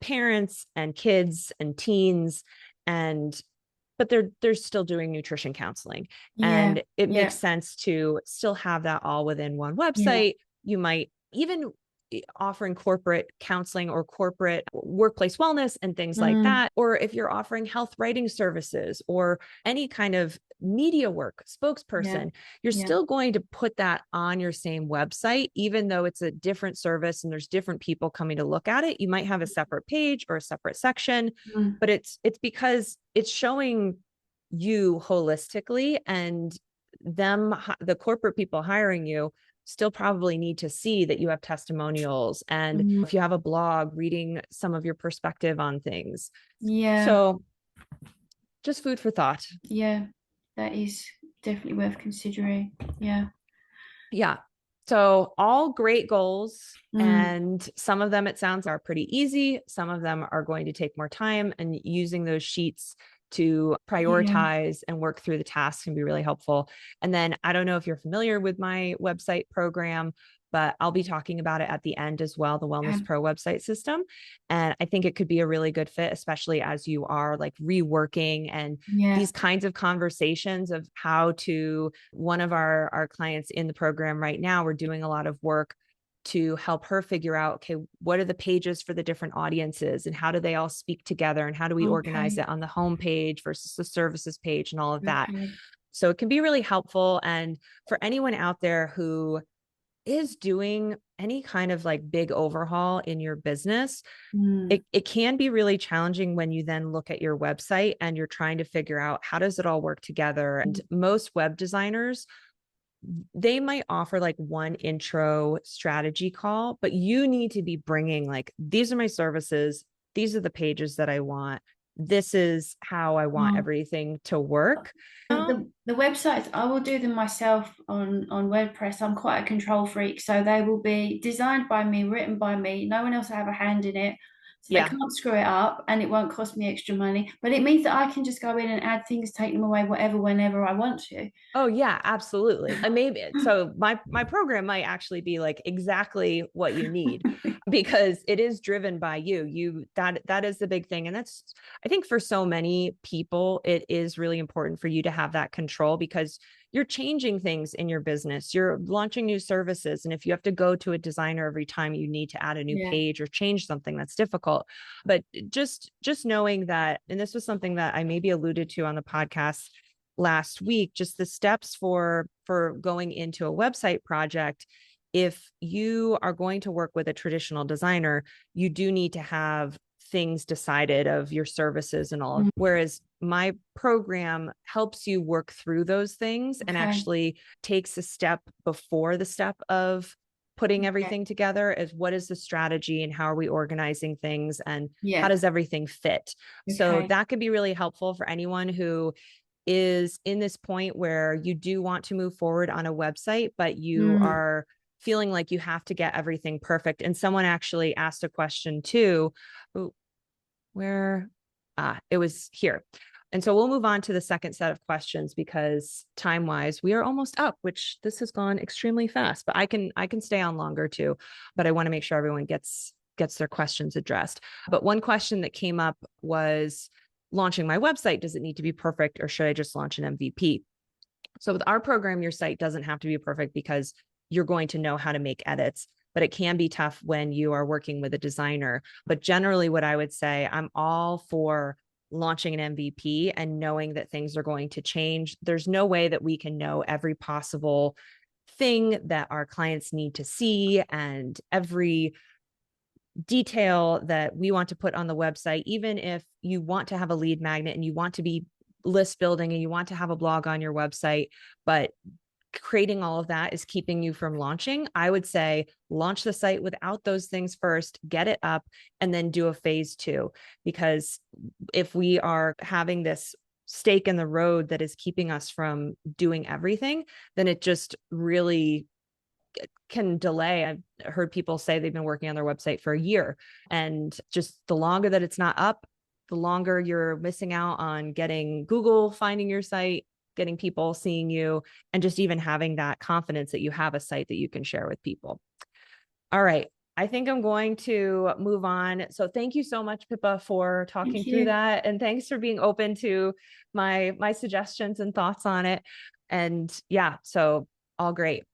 parents and kids and teens, but they're still doing nutrition counseling. And it makes sense to still have that all within one website. You might even offering corporate counseling or corporate workplace wellness and things like that. Or if you're offering health writing services or any kind of media work, spokesperson, you're still going to put that on your same website, even though it's a different service and there's different people coming to look at it. You might have a separate page or a separate section, but it's because it's showing you holistically, and them, the corporate people hiring you, still probably need to see that you have testimonials, and if you have a blog, reading some of your perspective on things. So just food for thought. That is definitely worth considering. So all great goals, and some of them, it sounds, are pretty easy. Some of them are going to take more time, and using those sheets to prioritize and work through the tasks can be really helpful. And then I don't know if you're familiar with my website program, but I'll be talking about it at the end as well, the Wellness Pro website system. And I think it could be a really good fit, especially as you are like reworking and these kinds of conversations of how to, one of our clients in the program right now, we're doing a lot of work to help her figure out, okay, what are the pages for the different audiences and how do they all speak together, and how do we organize it on the home page versus the services page and all of that. So it can be really helpful. And for anyone out there who is doing any kind of like big overhaul in your business, it can be really challenging when you then look at your website and you're trying to figure out how does it all work together. And most web designers, they might offer like one intro strategy call, but you need to be bringing like, these are my services, these are the pages that I want, this is how I want everything to work. The websites, I will do them myself on WordPress. I'm quite a control freak, so they will be designed by me, written by me. No one else will have a hand in it. So they can't screw it up, and it won't cost me extra money. But it means that I can just go in and add things, take them away, whatever, whenever I want to. Oh yeah, absolutely. And maybe so my program might actually be like exactly what you need because it is driven by you. That is the big thing. And that's, I think for so many people, it is really important for you to have that control because you're changing things in your business. You're launching new services. And if you have to go to a designer every time you need to add a new page or change something, that's difficult. But just knowing that, and this was something that I maybe alluded to on the podcast last week, just the steps for going into a website project. If you are going to work with a traditional designer, you do need to have things decided of your services and all. Whereas my program helps you work through those things and actually takes a step before the step of putting everything together as what is the strategy and how are we organizing things and how does everything fit. So that could be really helpful for anyone who is in this point where you do want to move forward on a website, but you are feeling like you have to get everything perfect. And someone actually asked a question too, where it was here. And so we'll move on to the second set of questions because time-wise, we are almost up, which this has gone extremely fast, but I can stay on longer too, but I want to make sure everyone gets their questions addressed. But one question that came up was, launching my website, does it need to be perfect or should I just launch an MVP? So with our program, your site doesn't have to be perfect because you're going to know how to make edits, but it can be tough when you are working with a designer. But generally what I would say, I'm all for launching an MVP and knowing that things are going to change. There's no way that we can know every possible thing that our clients need to see and every detail that we want to put on the website. Even if you want to have a lead magnet and you want to be list building and you want to have a blog on your website, but creating all of that is keeping you from launching, I would say launch the site without those things first, get it up, and then do a phase 2. Because if we are having this stake in the road that is keeping us from doing everything, then it just really can delay. I've heard people say they've been working on their website for a year, and just the longer that it's not up, the longer you're missing out on getting Google finding your site, getting people seeing you, and just even having that confidence that you have a site that you can share with people. All right. I think I'm going to move on. So thank you so much, Pippa, for talking through that. And thanks for being open to my suggestions and thoughts on it. And yeah, so all great.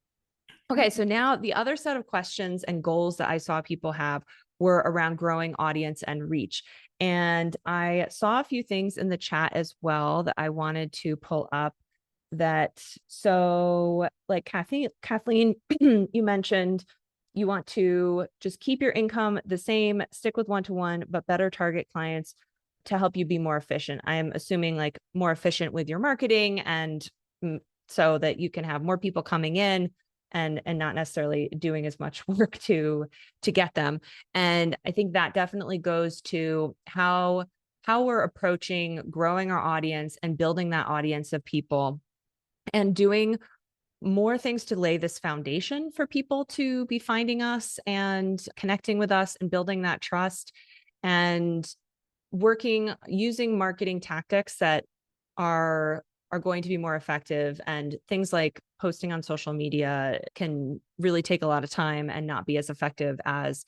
Okay, so now the other set of questions and goals that I saw people have were around growing audience and reach. And I saw a few things in the chat as well that I wanted to pull up that, so like Kathleen, you mentioned you want to just keep your income the same, stick with one-to-one, but better target clients to help you be more efficient. I'm assuming like more efficient with your marketing and so that you can have more people coming in and not necessarily doing as much work to get them. And I think that definitely goes to how we're approaching growing our audience and building that audience of people and doing more things to lay this foundation for people to be finding us and connecting with us and building that trust and using marketing tactics that are going to be more effective. And things like posting on social media can really take a lot of time and not be as effective as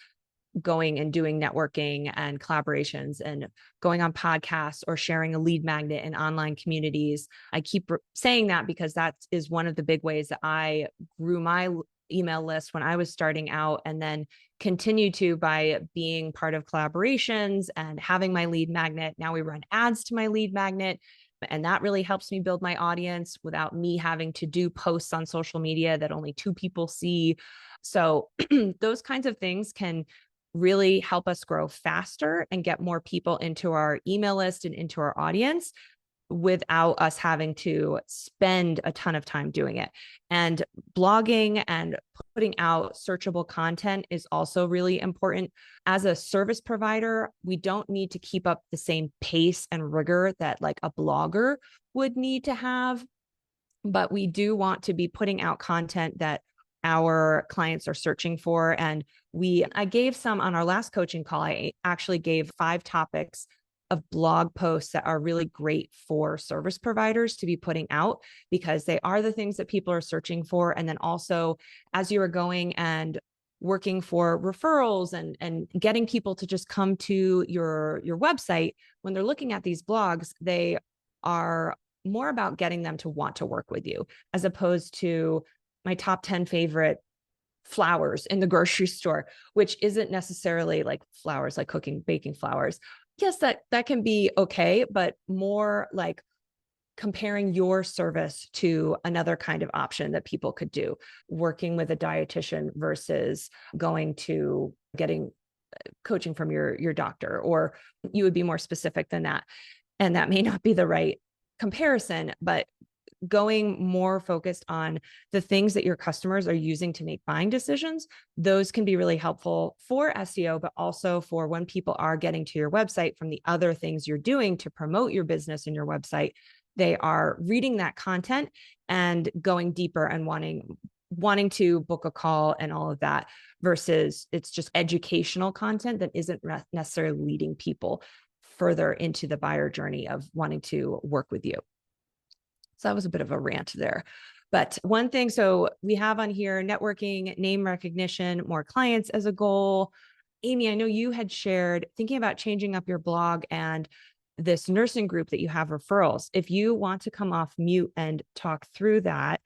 going and doing networking and collaborations and going on podcasts or sharing a lead magnet in online communities. I keep saying that because that is one of the big ways that I grew my email list when I was starting out, and then continue to by being part of collaborations and having my lead magnet. Now we run ads to my lead magnet. And that really helps me build my audience without me having to do posts on social media that only 2 people see. So those kinds of things can really help us grow faster and get more people into our email list and into our audience without us having to spend a ton of time doing it. And blogging and putting out searchable content is also really important. As a service provider, we don't need to keep up the same pace and rigor that like a blogger would need to have, but we do want to be putting out content that our clients are searching for. And I gave some on our last coaching call. I actually gave 5 topics of blog posts that are really great for service providers to be putting out, because they are the things that people are searching for. And then also, as you are going and working for referrals and getting people to just come to your website, when they're looking at these blogs, they are more about getting them to want to work with you, as opposed to my top 10 favorite flowers in the grocery store, which isn't necessarily like flowers, like cooking, baking flowers. Yes, that can be okay, but more like comparing your service to another kind of option that people could do, working with a dietitian versus going to getting coaching from your doctor, or you would be more specific than that. And that may not be the right comparison, but going more focused on the things that your customers are using to make buying decisions, those can be really helpful for SEO, but also for when people are getting to your website from the other things you're doing to promote your business in your website. They are reading that content and going deeper and wanting to book a call and all of that, versus it's just educational content that isn't necessarily leading people further into the buyer journey of wanting to work with you. So that was a bit of a rant there. But one thing, so we have on here networking, name recognition, more clients as a goal. Amy, I know you had shared thinking about changing up your blog and this nursing group that you have referrals. If you want to come off mute and talk through that,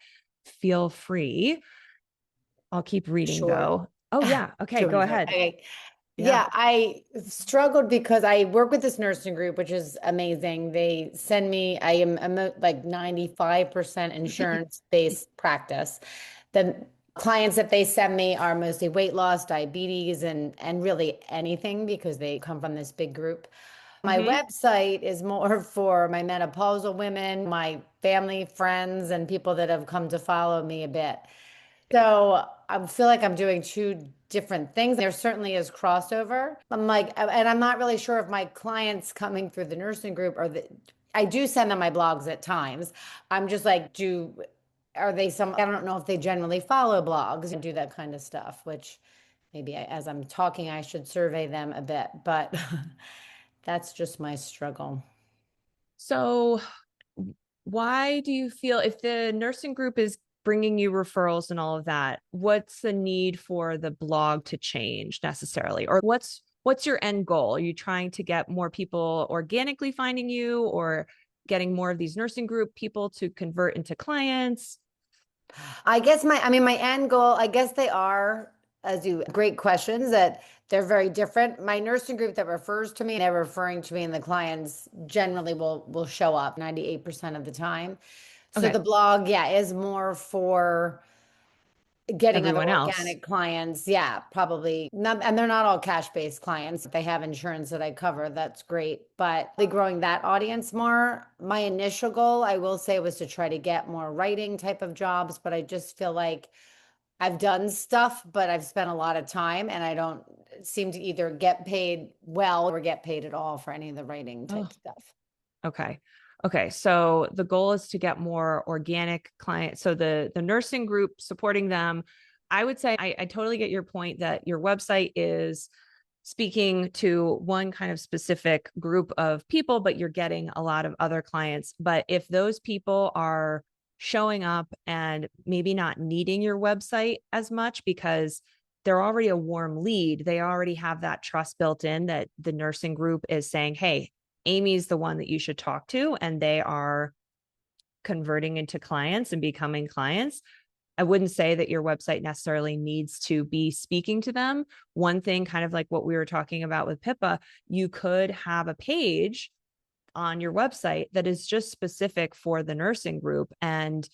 feel free. I'll keep reading though. Oh yeah. Okay, go ahead. Okay. Yeah, I struggled because I work with this nursing group, which is amazing. They send me, I'm like 95% insurance-based practice. The clients that they send me are mostly weight loss, diabetes, and really anything, because they come from this big group. My website is more for my menopausal women, my family, friends, and people that have come to follow me a bit. So I feel like I'm doing 2 different things. There certainly is crossover. I'm like, and I'm not really sure if my clients coming through the nursing group I do send them my blogs at times. I'm just like, are they I don't know if they generally follow blogs and do that kind of stuff, which maybe as I'm talking, I should survey them a bit, but that's just my struggle. So why do you feel, if the nursing group is bringing you referrals and all of that, what's the need for the blog to change necessarily? Or what's your end goal? Are you trying to get more people organically finding you, or getting more of these nursing group people to convert into clients? I guess my end goal, I guess they are, great questions, that they're very different. My nursing group that refers to me, they're referring to me, and the clients generally will show up 98% of the time. So the blog, is more for getting everyone other else. Organic clients. Yeah, probably not, and they're not all cash-based clients. They have insurance that I cover. That's great. But growing that audience more, my initial goal, I will say, was to try to get more writing type of jobs. But I just feel like I've done stuff, but I've spent a lot of time, and I don't seem to either get paid well or get paid at all for any of the writing type stuff. Okay. So the goal is to get more organic clients. So the nursing group, supporting them. I would say I totally get your point that your website is speaking to one kind of specific group of people, but you're getting a lot of other clients. But if those people are showing up and maybe not needing your website as much because they're already a warm lead, they already have that trust built in that the nursing group is saying, hey, Amy's the one that you should talk to, and they are converting into clients and becoming clients. I wouldn't say that your website necessarily needs to be speaking to them. One thing, kind of like what we were talking about with Pippa, you could have a page on your website that is just specific for the nursing group and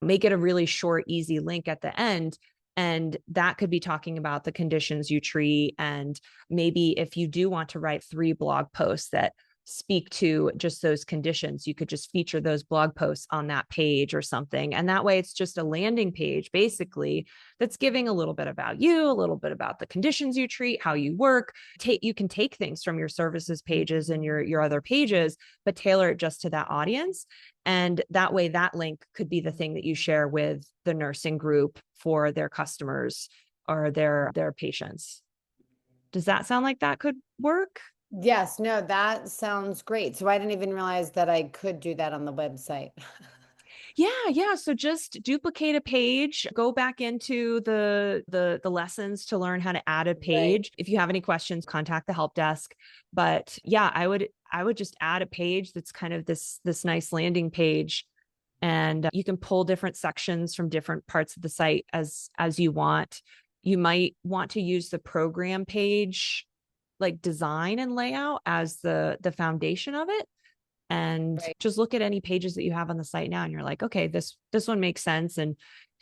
make it a really short, easy link at the end. And that could be talking about the conditions you treat. And maybe if you do want to write 3 blog posts that speak to just those conditions. You could just feature those blog posts on that page or something. And that way it's just a landing page, basically, that's giving a little bit about you, a little bit about the conditions you treat, how you work. You can take things from your services pages and your other pages, but tailor it just to that audience. And that way that link could be the thing that you share with the nursing group for their customers or their patients. Does that sound like that could work? Yes, no, that sounds great. So I didn't even realize that I could do that on the website. Yeah. So just duplicate a page, go back into the lessons to learn how to add a page. Right. If you have any questions, contact the help desk. But yeah, I would just add a page that's kind of this nice landing page, and you can pull different sections from different parts of the site as you want. You might want to use the program page like design and layout as the foundation of it. And right. Just look at any pages that you have on the site now and you're like, okay, this one makes sense. And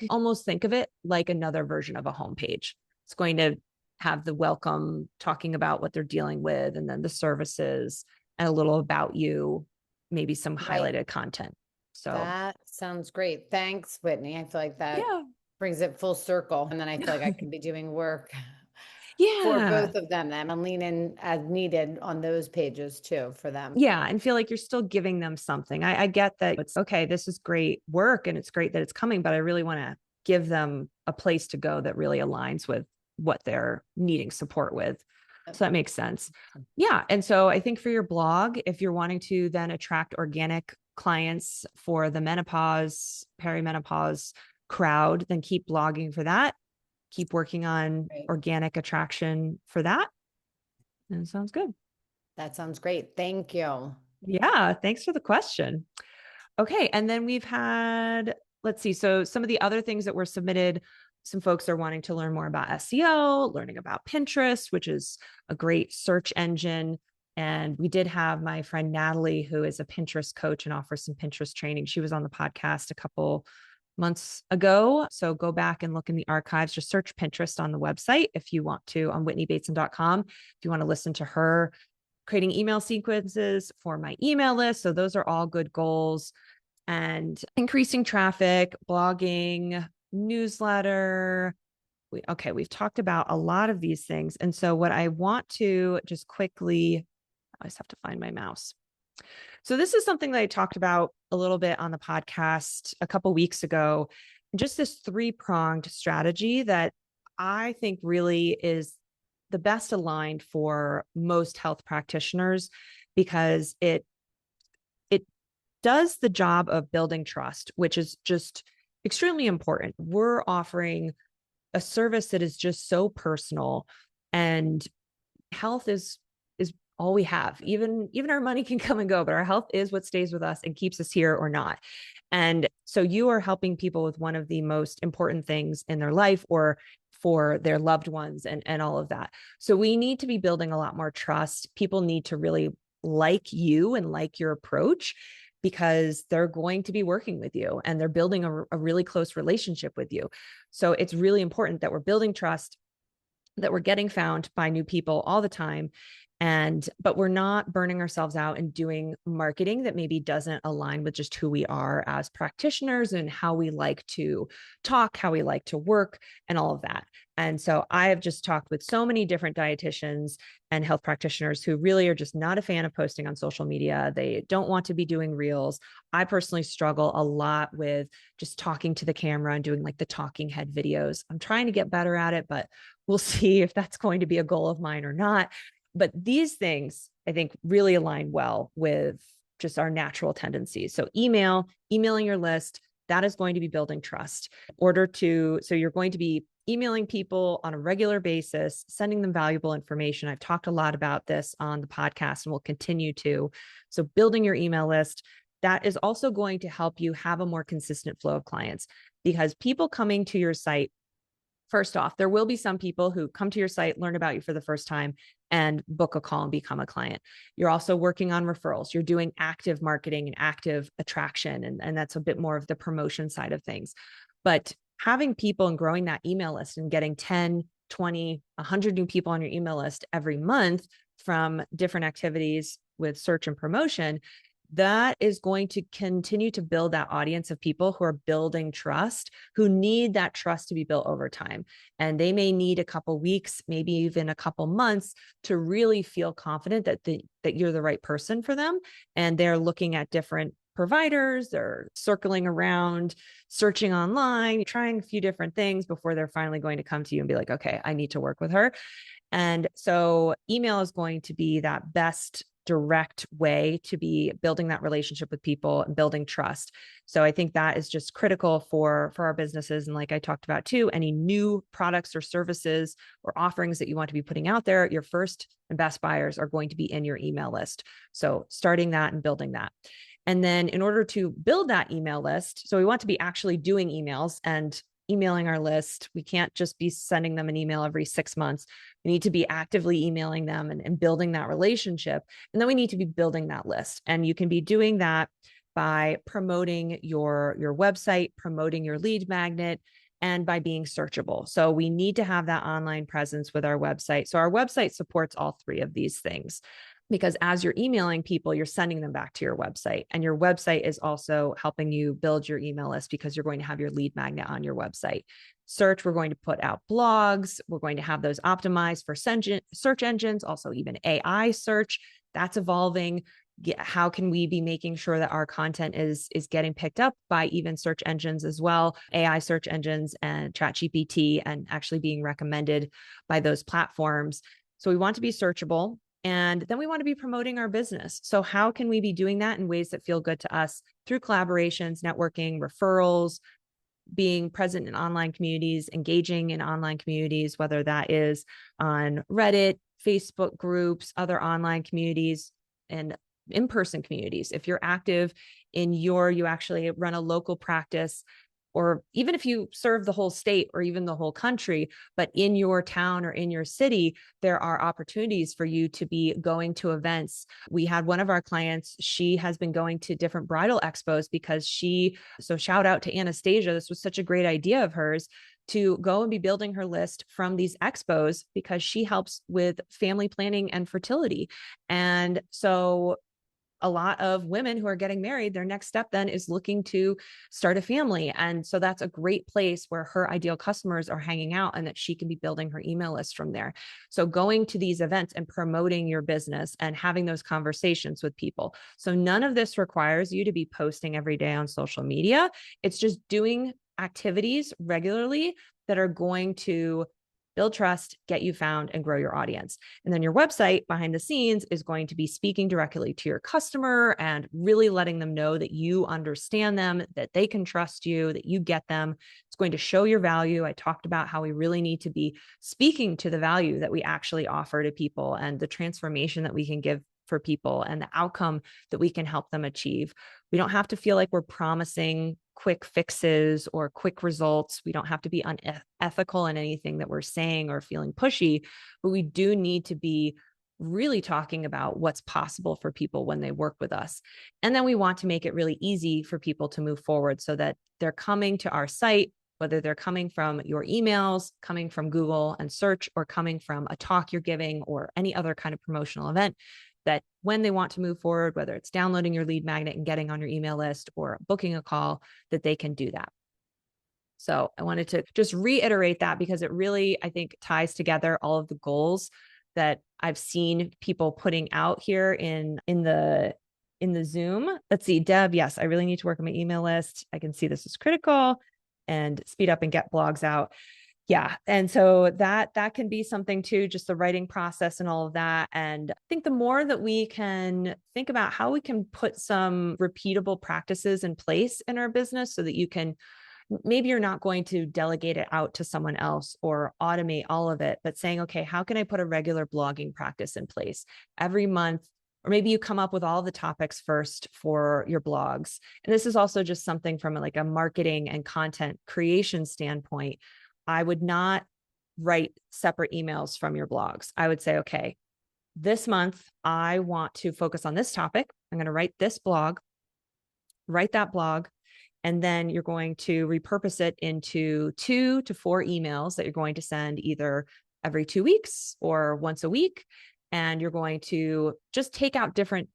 almost think of it like another version of a homepage. It's going to have the welcome, talking about what they're dealing with, and then the services and a little about you, maybe some highlighted content. So that sounds great. Thanks, Whitney. I feel like that brings it full circle. And then I feel like I could be doing work for both of them. I'm leaning as needed on those pages too for them. Yeah. And feel like you're still giving them something. I get that it's okay. This is great work and it's great that it's coming, but I really want to give them a place to go that really aligns with what they're needing support with. So that makes sense. Yeah. And so I think for your blog, if you're wanting to then attract organic clients for the menopause, perimenopause crowd, then keep blogging for that. Keep working on organic attraction for that. And it sounds good. That sounds great. Thank you. Yeah. Thanks for the question. Okay. And then we've had, let's see. So some of the other things that were submitted, some folks are wanting to learn more about SEO, learning about Pinterest, which is a great search engine. And we did have my friend Natalie, who is a Pinterest coach and offers some Pinterest training. She was on the podcast a couple months ago. So go back and look in the archives, just search Pinterest on the website if you want to, on whitneybateson.com. If you want to listen to her creating email sequences for my email list. So those are all good goals. And increasing traffic, blogging, newsletter. We've talked about a lot of these things. And so what I want to just quickly, I just have to find my mouse. So this is something that I talked about a little bit on the podcast a couple of weeks ago, just this three-pronged strategy that I think really is the best aligned for most health practitioners, because it does the job of building trust, which is just extremely important. We're offering a service that is just so personal, and health is all we have. Even our money can come and go, but our health is what stays with us and keeps us here or not. And so you are helping people with one of the most important things in their life or for their loved ones and all of that. So we need to be building a lot more trust. People need to really like you and like your approach, because they're going to be working with you and they're building a really close relationship with you. So it's really important that we're building trust, that we're getting found by new people all the time. But we're not burning ourselves out and doing marketing that maybe doesn't align with just who we are as practitioners and how we like to talk, how we like to work, and all of that. And so I have just talked with so many different dietitians and health practitioners who really are just not a fan of posting on social media. They don't want to be doing reels. I personally struggle a lot with just talking to the camera and doing like the talking head videos. I'm trying to get better at it, but we'll see if that's going to be a goal of mine or not. But these things, I think, really align well with just our natural tendencies. So emailing your list, that is going to be building trust. So you're going to be emailing people on a regular basis, sending them valuable information. I've talked a lot about this on the podcast and will continue to. So building your email list, that is also going to help you have a more consistent flow of clients, because people coming to your site, first off, there will be some people who come to your site, learn about you for the first time, and book a call and become a client. You're also working on referrals. You're doing active marketing and active attraction, and that's a bit more of the promotion side of things. But having people and growing that email list and getting 10, 20, 100 new people on your email list every month from different activities with search and promotion, that is going to continue to build that audience of people who are building trust, who need that trust to be built over time. And they may need a couple weeks, maybe even a couple months to really feel confident that you're the right person for them. And they're looking at different providers, they're circling around, searching online, trying a few different things before they're finally going to come to you and be like, okay, I need to work with her. And so email is going to be that best direct way to be building that relationship with people and building trust. So I think that is just critical for our businesses. And like I talked about too, any new products or services or offerings that you want to be putting out there, your first and best buyers are going to be in your email list. So starting that and building that. And then in order to build that email list, so we want to be actually doing emails and emailing our list. We can't just be sending them an email every 6 months. We need to be actively emailing them and building that relationship. And then we need to be building that list. And you can be doing that by promoting your website, promoting your lead magnet, and by being searchable. So we need to have that online presence with our website. So our website supports all three of these things. Because as you're emailing people, you're sending them back to your website. And your website is also helping you build your email list because you're going to have your lead magnet on your website. Search, we're going to put out blogs. We're going to have those optimized for search engines, also even AI search. That's evolving. How can we be making sure that our content is getting picked up by even search engines as well, AI search engines and ChatGPT, and actually being recommended by those platforms. So we want to be searchable. And then we want to be promoting our business. So how can we be doing that in ways that feel good to us through collaborations, networking, referrals, being present in online communities, engaging in online communities, whether that is on Reddit, Facebook groups, other online communities, and in-person communities. If you're active you actually run a local practice, or even if you serve the whole state or even the whole country, but in your town or in your city, there are opportunities for you to be going to events. We had one of our clients, she has been going to different bridal expos because so shout out to Anastasia. This was such a great idea of hers to go and be building her list from these expos because she helps with family planning and fertility. And so a lot of women who are getting married, their next step then is looking to start a family. And so that's a great place where her ideal customers are hanging out and that she can be building her email list from there. So going to these events and promoting your business and having those conversations with people. So none of this requires you to be posting every day on social media. It's just doing activities regularly that are going to build trust, get you found, and grow your audience. And then your website behind the scenes is going to be speaking directly to your customer and really letting them know that you understand them, that they can trust you, that you get them. It's going to show your value. I talked about how we really need to be speaking to the value that we actually offer to people and the transformation that we can give for people and the outcome that we can help them achieve. We don't have to feel like we're promising quick fixes or quick results. We don't have to be unethical in anything that we're saying or feeling pushy, but we do need to be really talking about what's possible for people when they work with us. And then we want to make it really easy for people to move forward so that they're coming to our site, whether they're coming from your emails, coming from Google and search, or coming from a talk you're giving or any other kind of promotional event, that when they want to move forward, whether it's downloading your lead magnet and getting on your email list or booking a call, that they can do that. So I wanted to just reiterate that because it really, I think, ties together all of the goals that I've seen people putting out here in the Zoom. Let's see, Deb, yes, I really need to work on my email list. I can see this is critical and speed up and get blogs out. Yeah. And so that can be something too, just the writing process and all of that. And I think the more that we can think about how we can put some repeatable practices in place in our business so that you can, maybe you're not going to delegate it out to someone else or automate all of it, but saying, okay, how can I put a regular blogging practice in place every month? Or maybe you come up with all the topics first for your blogs. And this is also just something from like a marketing and content creation standpoint. I would not write separate emails from your blogs. I would say, okay, this month, I want to focus on this topic. I'm going to write this blog, write that blog, and then you're going to repurpose it into 2 to 4 emails that you're going to send either every 2 weeks or once a week. and you're going to just take out different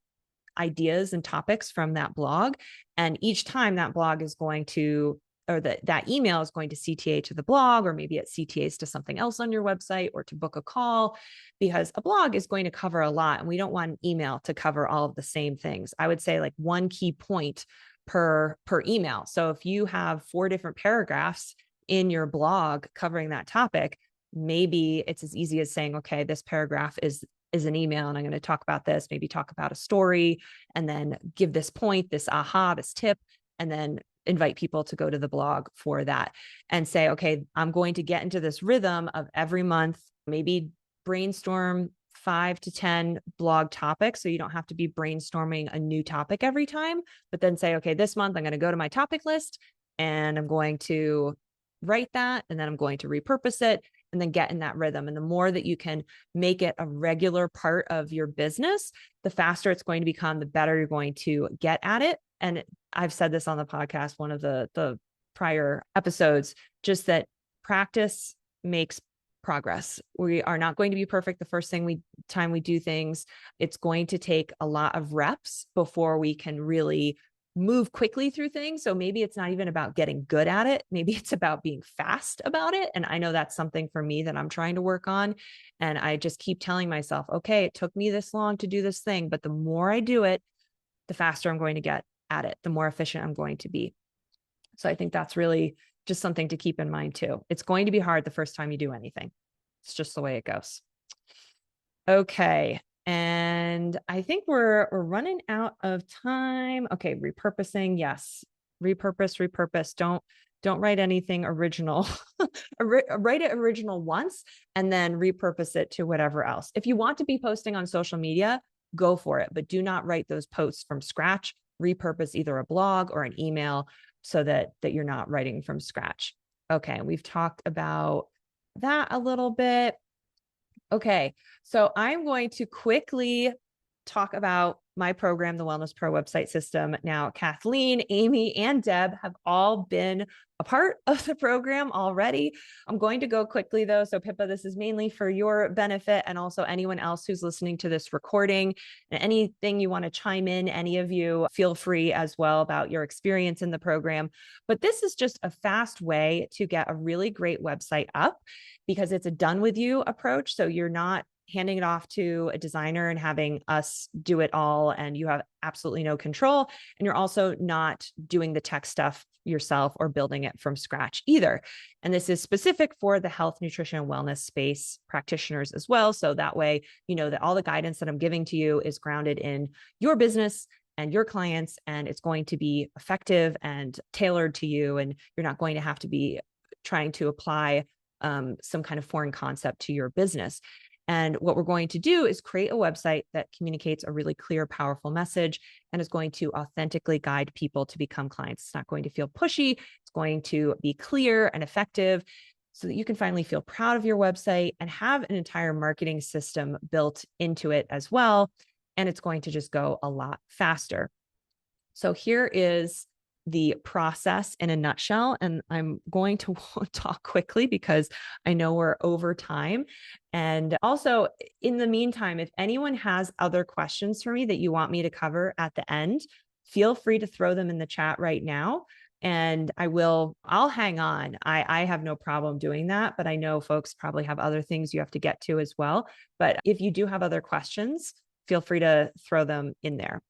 ideas and topics from that blog. And each time that blog is going to, or that email is going to CTA to the blog, or maybe it CTAs to something else on your website or to book a call, because a blog is going to cover a lot and we don't want an email to cover all of the same things. I would say like one key point per email. So if you have 4 different paragraphs in your blog covering that topic, maybe it's as easy as saying, okay, this paragraph is an email and I'm going to talk about this, maybe talk about a story, and then give this point, this aha, this tip, and then invite people to go to the blog for that and say, okay, I'm going to get into this rhythm of every month, maybe brainstorm 5 to 10 blog topics. So you don't have to be brainstorming a new topic every time, but then say, okay, this month I'm going to go to my topic list and I'm going to write that, and then I'm going to repurpose it, and then get in that rhythm. And the more that you can make it a regular part of your business, the faster it's going to become, the better you're going to get at it. And I've said this on the podcast, one of the prior episodes, just that practice makes progress. We are not going to be perfect the first time we do things. It's going to take a lot of reps before we can really move quickly through things. So maybe it's not even about getting good at it. Maybe it's about being fast about it. And I know that's something for me that I'm trying to work on. And I just keep telling myself, okay, it took me this long to do this thing, but the more I do it, the faster I'm going to get at it, the more efficient I'm going to be. So I think that's really just something to keep in mind too. It's going to be hard the first time you do anything. It's just the way it goes. Okay. And I think we're running out of time. Okay, repurposing. Yes. Repurpose. Don't write anything original. Write it original once and then repurpose it to whatever else. If you want to be posting on social media, go for it, but do not write those posts from scratch. Repurpose either a blog or an email so that you're not writing from scratch. Okay, we've talked about that a little bit. Okay, so I'm going to quickly talk about my program, the Wellness Pro website system. Now, Kathleen, Amy, and Deb have all been a part of the program already. I'm going to go quickly though. So Pippa, this is mainly for your benefit and also anyone else who's listening to this recording. And anything you want to chime in, any of you, feel free as well about your experience in the program. But this is just a fast way to get a really great website up because it's a done with you approach. So you're not handing it off to a designer and having us do it all, and you have absolutely no control. And you're also not doing the tech stuff yourself or building it from scratch either. And this is specific for the health, nutrition, and wellness space practitioners as well. So that way, you know that all the guidance that I'm giving to you is grounded in your business and your clients, and it's going to be effective and tailored to you. And you're not going to have to be trying to apply some kind of foreign concept to your business. And what we're going to do is create a website that communicates a really clear, powerful message and is going to authentically guide people to become clients. It's not going to feel pushy. It's going to be clear and effective so that you can finally feel proud of your website and have an entire marketing system built into it as well. And it's going to just go a lot faster. So here is the process in a nutshell. And I'm going to talk quickly because I know we're over time. And also in the meantime, if anyone has other questions for me that you want me to cover at the end, feel free to throw them in the chat right now. And I'll hang on. I have no problem doing that, but I know folks probably have other things you have to get to as well. But if you do have other questions, feel free to throw them in there.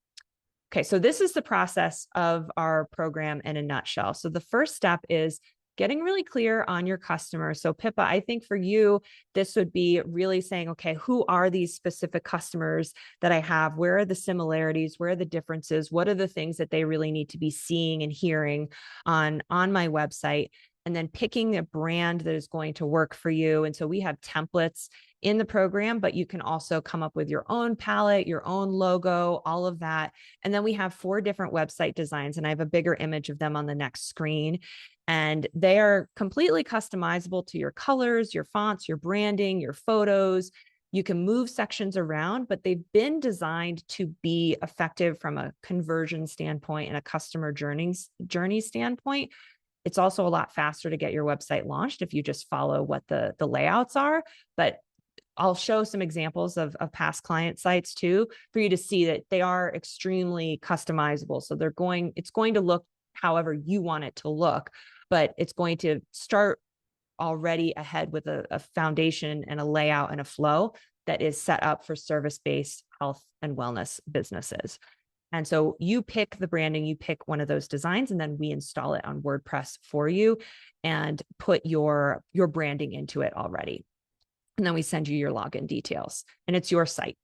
Okay, so this is the process of our program in a nutshell. So the first step is getting really clear on your customers. So Pippa, I think for you, this would be really saying, okay, who are these specific customers that I have? Where are the similarities? Where are the differences? What are the things that they really need to be seeing and hearing on my website? And then picking a brand that is going to work for you. And so we have templates in the program, but you can also come up with your own palette, your own logo, all of that. And then we have 4 different website designs, and I have a bigger image of them on the next screen. And they are completely customizable to your colors, your fonts, your branding, your photos. You can move sections around, but they've been designed to be effective from a conversion standpoint and a customer journey standpoint. It's also a lot faster to get your website launched if you just follow what the layouts are, but I'll show some examples of past client sites too, for you to see that they are extremely customizable. So it's going to look however you want it to look, but it's going to start already ahead with a foundation and a layout and a flow that is set up for service-based health and wellness businesses. And so you pick the branding, you pick one of those designs, and then we install it on WordPress for you and put your branding into it already. And then we send you your login details, and it's your site.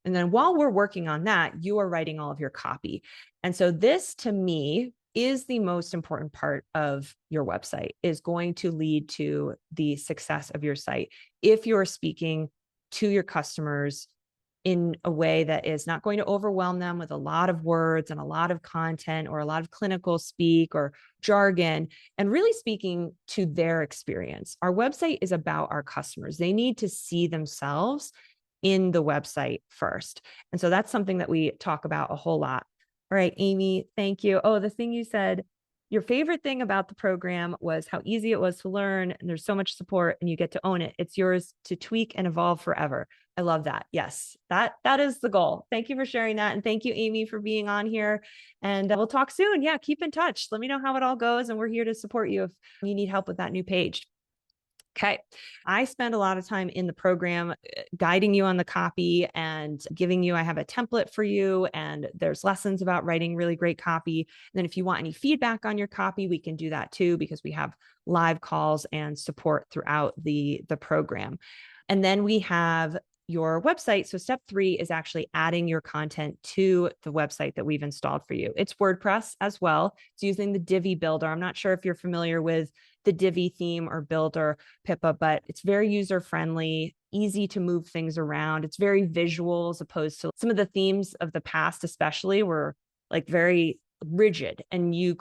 And then while we're working on that, you are writing all of your copy. And so this, to me, is the most important part of your website, is going to lead to the success of your site. If you're speaking to your customers in a way that is not going to overwhelm them with a lot of words and a lot of content or a lot of clinical speak or jargon, and really speaking to their experience. Our website is about our customers. They need to see themselves in the website first. And so that's something that we talk about a whole lot. All right, Amy, thank you. Oh, the thing you said, your favorite thing about the program was how easy it was to learn, and there's so much support and you get to own it. It's yours to tweak and evolve forever. I love that. Yes, that is the goal. Thank you for sharing that. And thank you, Amy, for being on here. And we'll talk soon. Yeah, keep in touch. Let me know how it all goes. And we're here to support you if you need help with that new page. Okay. I spend a lot of time in the program guiding you on the copy and I have a template for you, and there's lessons about writing really great copy. And then if you want any feedback on your copy, we can do that too, because we have live calls and support throughout the program. And then we have your website. So step 3 is actually adding your content to the website that we've installed for you. It's WordPress as well. It's using the Divi builder. I'm not sure if you're familiar with the Divi theme or builder, Pippa, but it's very user-friendly, easy to move things around. It's very visual, as opposed to some of the themes of the past, especially, were like very rigid, and you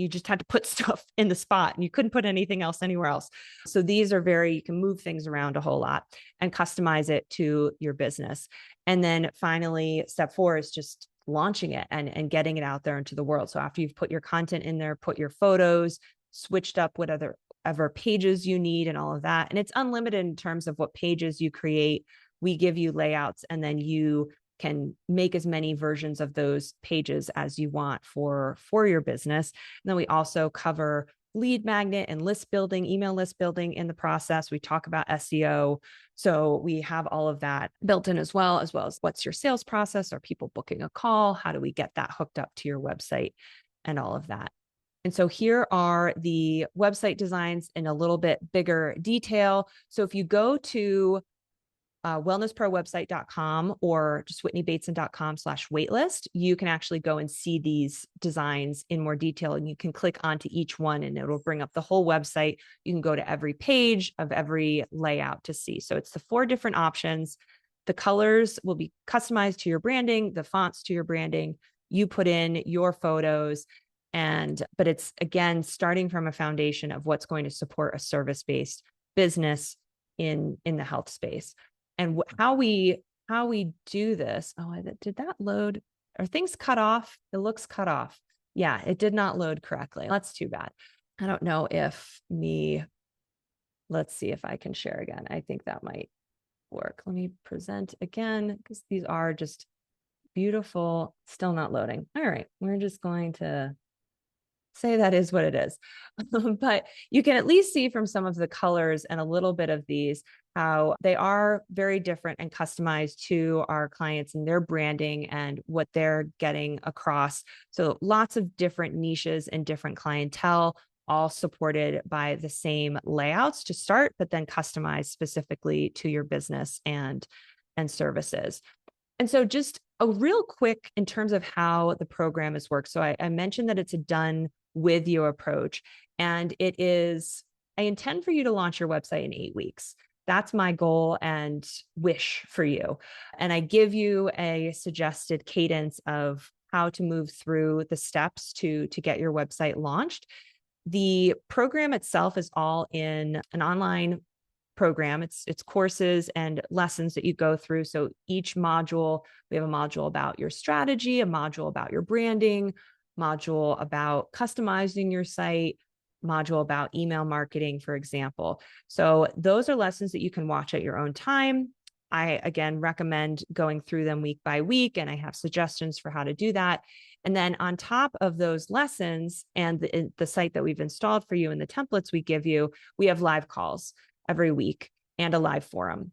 just had to put stuff in the spot and you couldn't put anything else anywhere else. So these are you can move things around a whole lot and customize it to your business. And then finally, step 4 is just launching it and getting it out there into the world. So after you've put your content in there, put your photos, switched up whatever pages you need and all of that. And it's unlimited in terms of what pages you create. We give you layouts, and then you can make as many versions of those pages as you want for your business. And then we also cover lead magnet and list building, email list building in the process. We talk about SEO. So we have all of that built in as well as what's your sales process? Are people booking a call? How do we get that hooked up to your website and all of that? And so here are the website designs in a little bit bigger detail. So if you go to wellnessprowebsite.com or just whitneybateson.com/waitlist, you can actually go and see these designs in more detail, and you can click onto each one and it'll bring up the whole website. You can go to every page of every layout to see. So it's the 4 different options. The colors will be customized to your branding, the fonts to your branding. You put in your photos, but it's, again, starting from a foundation of what's going to support a service-based business in the health space. And how we do this. Oh, did that load? Are things cut off? It looks cut off. Yeah, it did not load correctly. That's too bad. I don't know if let's see if I can share again. I think that might work. Let me present again, because these are just beautiful. Still not loading. All right. We're just going to say that is what it is. But you can at least see from some of the colors and a little bit of these how they are very different and customized to our clients and their branding and what they're getting across. So lots of different niches and different clientele, all supported by the same layouts to start, but then customized specifically to your business and services. And so just a real quick in terms of how the program has worked. So I mentioned that it's a done with you approach, and it is, I intend for you to launch your website in 8 weeks. That's my goal and wish for you. And I give you a suggested cadence of how to move through the steps to get your website launched. The program itself is all in an online program. It's courses and lessons that you go through. So each module, we have a module about your strategy, a module about your branding, module about customizing your site, module about email marketing, for example. So those are lessons that you can watch at your own time. I, again, recommend going through them week by week, and I have suggestions for how to do that. And then on top of those lessons and the site that we've installed for you and the templates we give you, we have live calls every week and a live forum.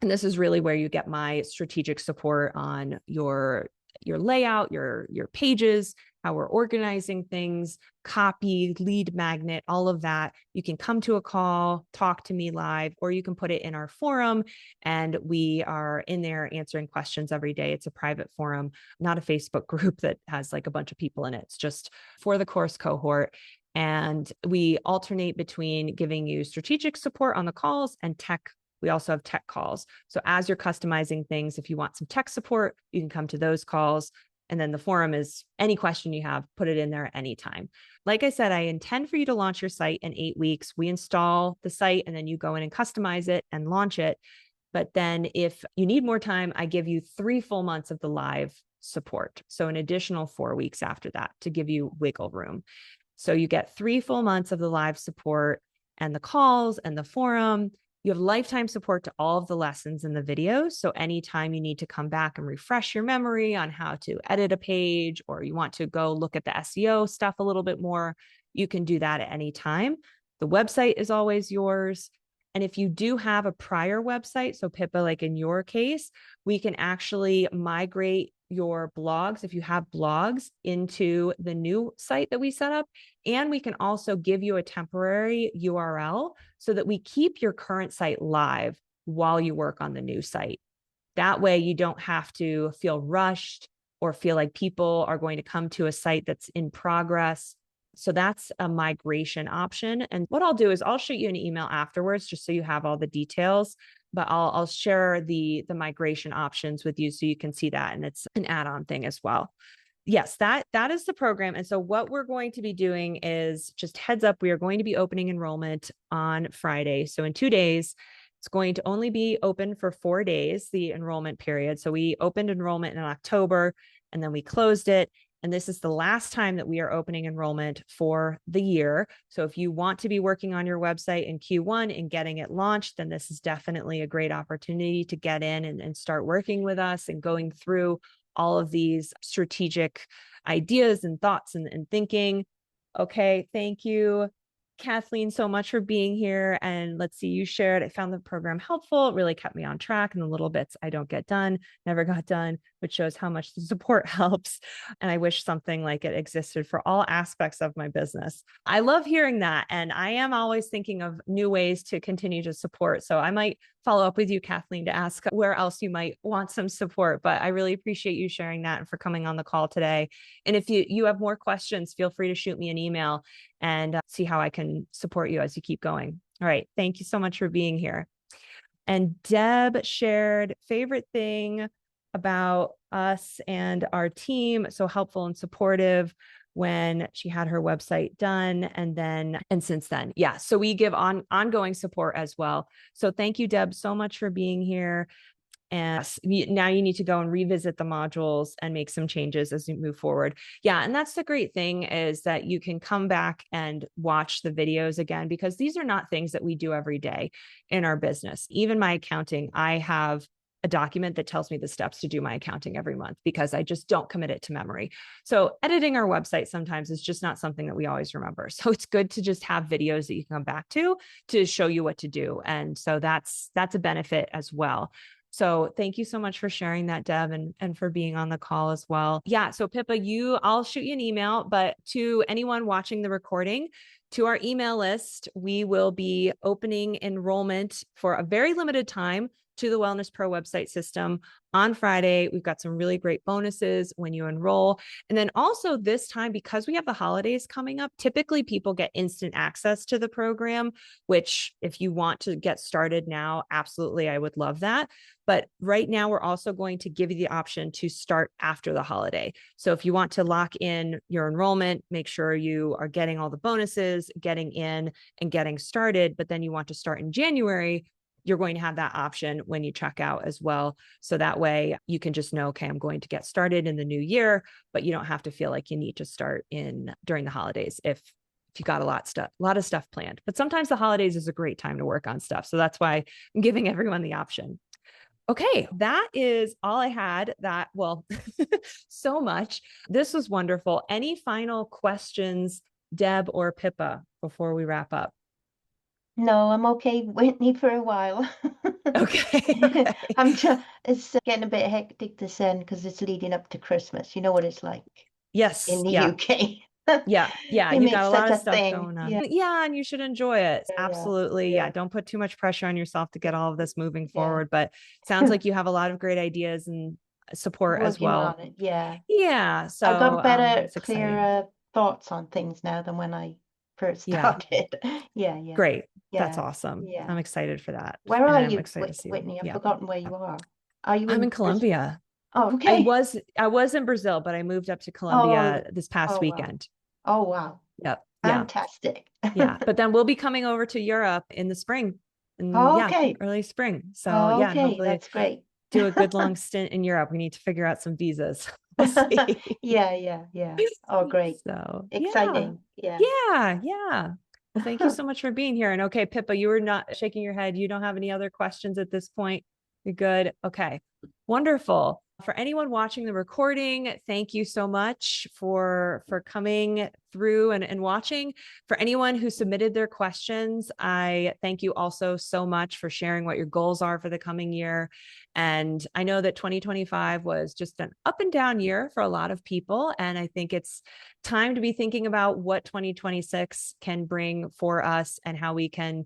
And this is really where you get my strategic support on your layout, your pages, how we're organizing things, copy, lead magnet, all of that. You can come to a call, talk to me live, or you can put it in our forum, and we are in there answering questions every day. It's a private forum, not a Facebook group that has like a bunch of people in it. It's just for the course cohort. And we alternate between giving you strategic support on the calls and tech. We also have tech calls. So as you're customizing things, if you want some tech support, you can come to those calls. And then the forum is any question you have, put it in there at any time. Like I said, I intend for you to launch your site in 8 weeks. We install the site and then you go in and customize it and launch it. But then if you need more time, I give you 3 full months of the live support. So an additional 4 weeks after that to give you wiggle room. So you get 3 full months of the live support and the calls and the forum. You have lifetime support to all of the lessons in the videos. So anytime you need to come back and refresh your memory on how to edit a page, or you want to go look at the SEO stuff a little bit more, you can do that at any time. The website is always yours. And if you do have a prior website, so Pippa, like in your case, we can actually migrate your blogs, if you have blogs, into the new site that we set up. And we can also give you a temporary URL so that we keep your current site live while you work on the new site. That way you don't have to feel rushed or feel like people are going to come to a site that's in progress. So that's a migration option. And what I'll do is I'll shoot you an email afterwards, just so you have all the details, but I'll share the migration options with you so you can see that. And it's an add-on thing as well. Yes, that is the program. And so what we're going to be doing is, just heads up, we are going to be opening enrollment on Friday. So in 2 days, it's going to only be open for 4 days, the enrollment period. So we opened enrollment in October and then we closed it. And this is the last time that we are opening enrollment for the year. So if you want to be working on your website in Q1 and getting it launched, then this is definitely a great opportunity to get in and start working with us and going through all of these strategic ideas and thoughts and thinking. Okay, thank you, Kathleen, so much for being here. And let's see, you shared, I found the program helpful. It really kept me on track, and the little bits I don't get done, never got done, which shows how much the support helps. And I wish something like it existed for all aspects of my business. I love hearing that. And I am always thinking of new ways to continue to support. So I might follow up with you, Kathleen, to ask where else you might want some support. But I really appreciate you sharing that and for coming on the call today. And if you have more questions, feel free to shoot me an email and see how I can support you as you keep going. All right. Thank you so much for being here. And Deb shared favorite thing about us and our team. So helpful and supportive when she had her website done. And since then, yeah. So we give ongoing support as well. So thank you, Deb, so much for being here. And now you need to go and revisit the modules and make some changes as you move forward. Yeah. And that's the great thing, is that you can come back and watch the videos again, because these are not things that we do every day in our business. Even my accounting, I have a document that tells me the steps to do my accounting every month, because I just don't commit it to memory. So editing our website sometimes is just not something that we always remember. So it's good to just have videos that you can come back to show you what to do. And so that's a benefit as well. So thank you so much for sharing that, Deb, and for being on the call as well. Yeah. So Pippa, I'll shoot you an email, but to anyone watching the recording, to our email list, we will be opening enrollment for a very limited time to the Wellness Pro website system on Friday. We've got some really great bonuses when you enroll. And then also this time, because we have the holidays coming up, typically people get instant access to the program, which if you want to get started now, absolutely, I would love that. But right now, we're also going to give you the option to start after the holiday. So if you want to lock in your enrollment, make sure you are getting all the bonuses, getting in and getting started, but then you want to start in January, you're going to have that option when you check out as well. So that way you can just know, okay, I'm going to get started in the new year, but you don't have to feel like you need to start during the holidays if you got a lot of stuff planned. But sometimes the holidays is a great time to work on stuff. So that's why I'm giving everyone the option. Okay, that is all I had. Well, so much. This was wonderful. Any final questions, Deb or Pippa, before we wrap up? No, I'm okay, Whitney, for a while. Okay. It's getting a bit hectic this end because it's leading up to Christmas. You know what it's like Yes. in the Yeah. UK. Yeah. They You make got a such lot of a stuff thing. going on. Yeah. Yeah. And you should enjoy it. Yeah, Absolutely. yeah. Yeah. Don't put too much pressure on yourself to get all of this moving Yeah. forward, but sounds like you have a lot of great ideas and support as Working well. on it, yeah. Yeah. So I've got better, it's exciting. clearer thoughts on things now than when I first Yeah. started. Yeah. Great. Yeah. That's awesome. Yeah. I'm excited for that. Where And are I'm you, excited to see Whitney? I've yeah. forgotten where you are. Are you I'm in Brisbane? Colombia. Oh, okay. I was in Brazil, but I moved up to Colombia this past weekend. Wow. Oh, wow. Yep. Yeah. Fantastic. Yeah. But then we'll be coming over to Europe in the spring. And Okay. early spring. So Okay, yeah, and hopefully that's great. do a good long stint in Europe. We need to figure out some visas. We'll see. Yeah. Oh, great. So Exciting. Yeah. Yeah. Well, thank you so much for being here. And okay, Pippa, you were not shaking your head. You don't have any other questions at this point. You're good. Okay. Wonderful. For anyone watching the recording, thank you so much for coming through and watching. For anyone who submitted their questions, I thank you also so much for sharing what your goals are for the coming year. And I know that 2025 was just an up and down year for a lot of people. And I think it's time to be thinking about what 2026 can bring for us and how we can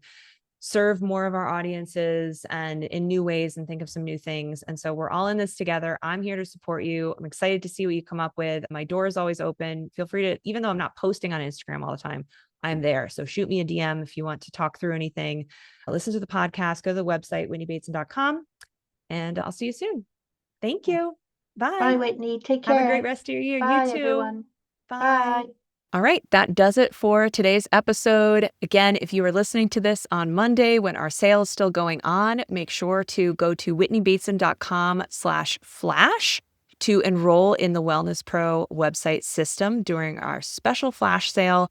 serve more of our audiences and in new ways and think of some new things. And so we're all in this together. I'm here to support you. I'm excited to see what you come up with. My door is always open. Feel free to, even though I'm not posting on Instagram all the time, I'm there. So shoot me a DM if you want to talk through anything. Listen to the podcast, go to the website, whitneybateson.com, and I'll see you soon. Thank you. Bye. Bye, Whitney. Take care. Have a great rest of your year. Bye, You too. everyone. Bye. All right, that does it for today's episode. Again, if you are listening to this on Monday when our sale is still going on, make sure to go to whitneybateson.com/flash to enroll in the Wellness Pro website system during our special flash sale.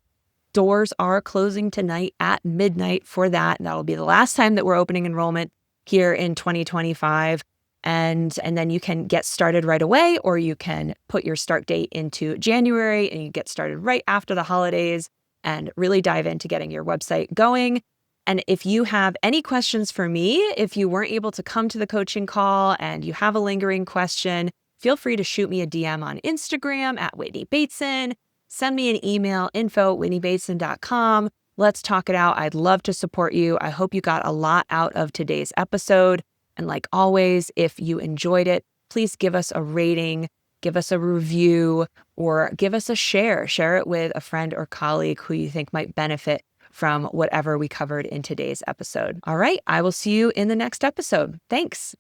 Doors are closing tonight at midnight for that. And that'll be the last time that we're opening enrollment here in 2025. And then you can get started right away, or you can put your start date into January and you get started right after the holidays and really dive into getting your website going. And if you have any questions for me, if you weren't able to come to the coaching call and you have a lingering question, feel free to shoot me a DM on Instagram at Whitney Bateson. Send me an email, info@whitneybateson.com. Let's talk it out. I'd love to support you. I hope you got a lot out of today's episode. And like always, if you enjoyed it, please give us a rating, give us a review, or give us a share. Share it with a friend or colleague who you think might benefit from whatever we covered in today's episode. All right, I will see you in the next episode. Thanks.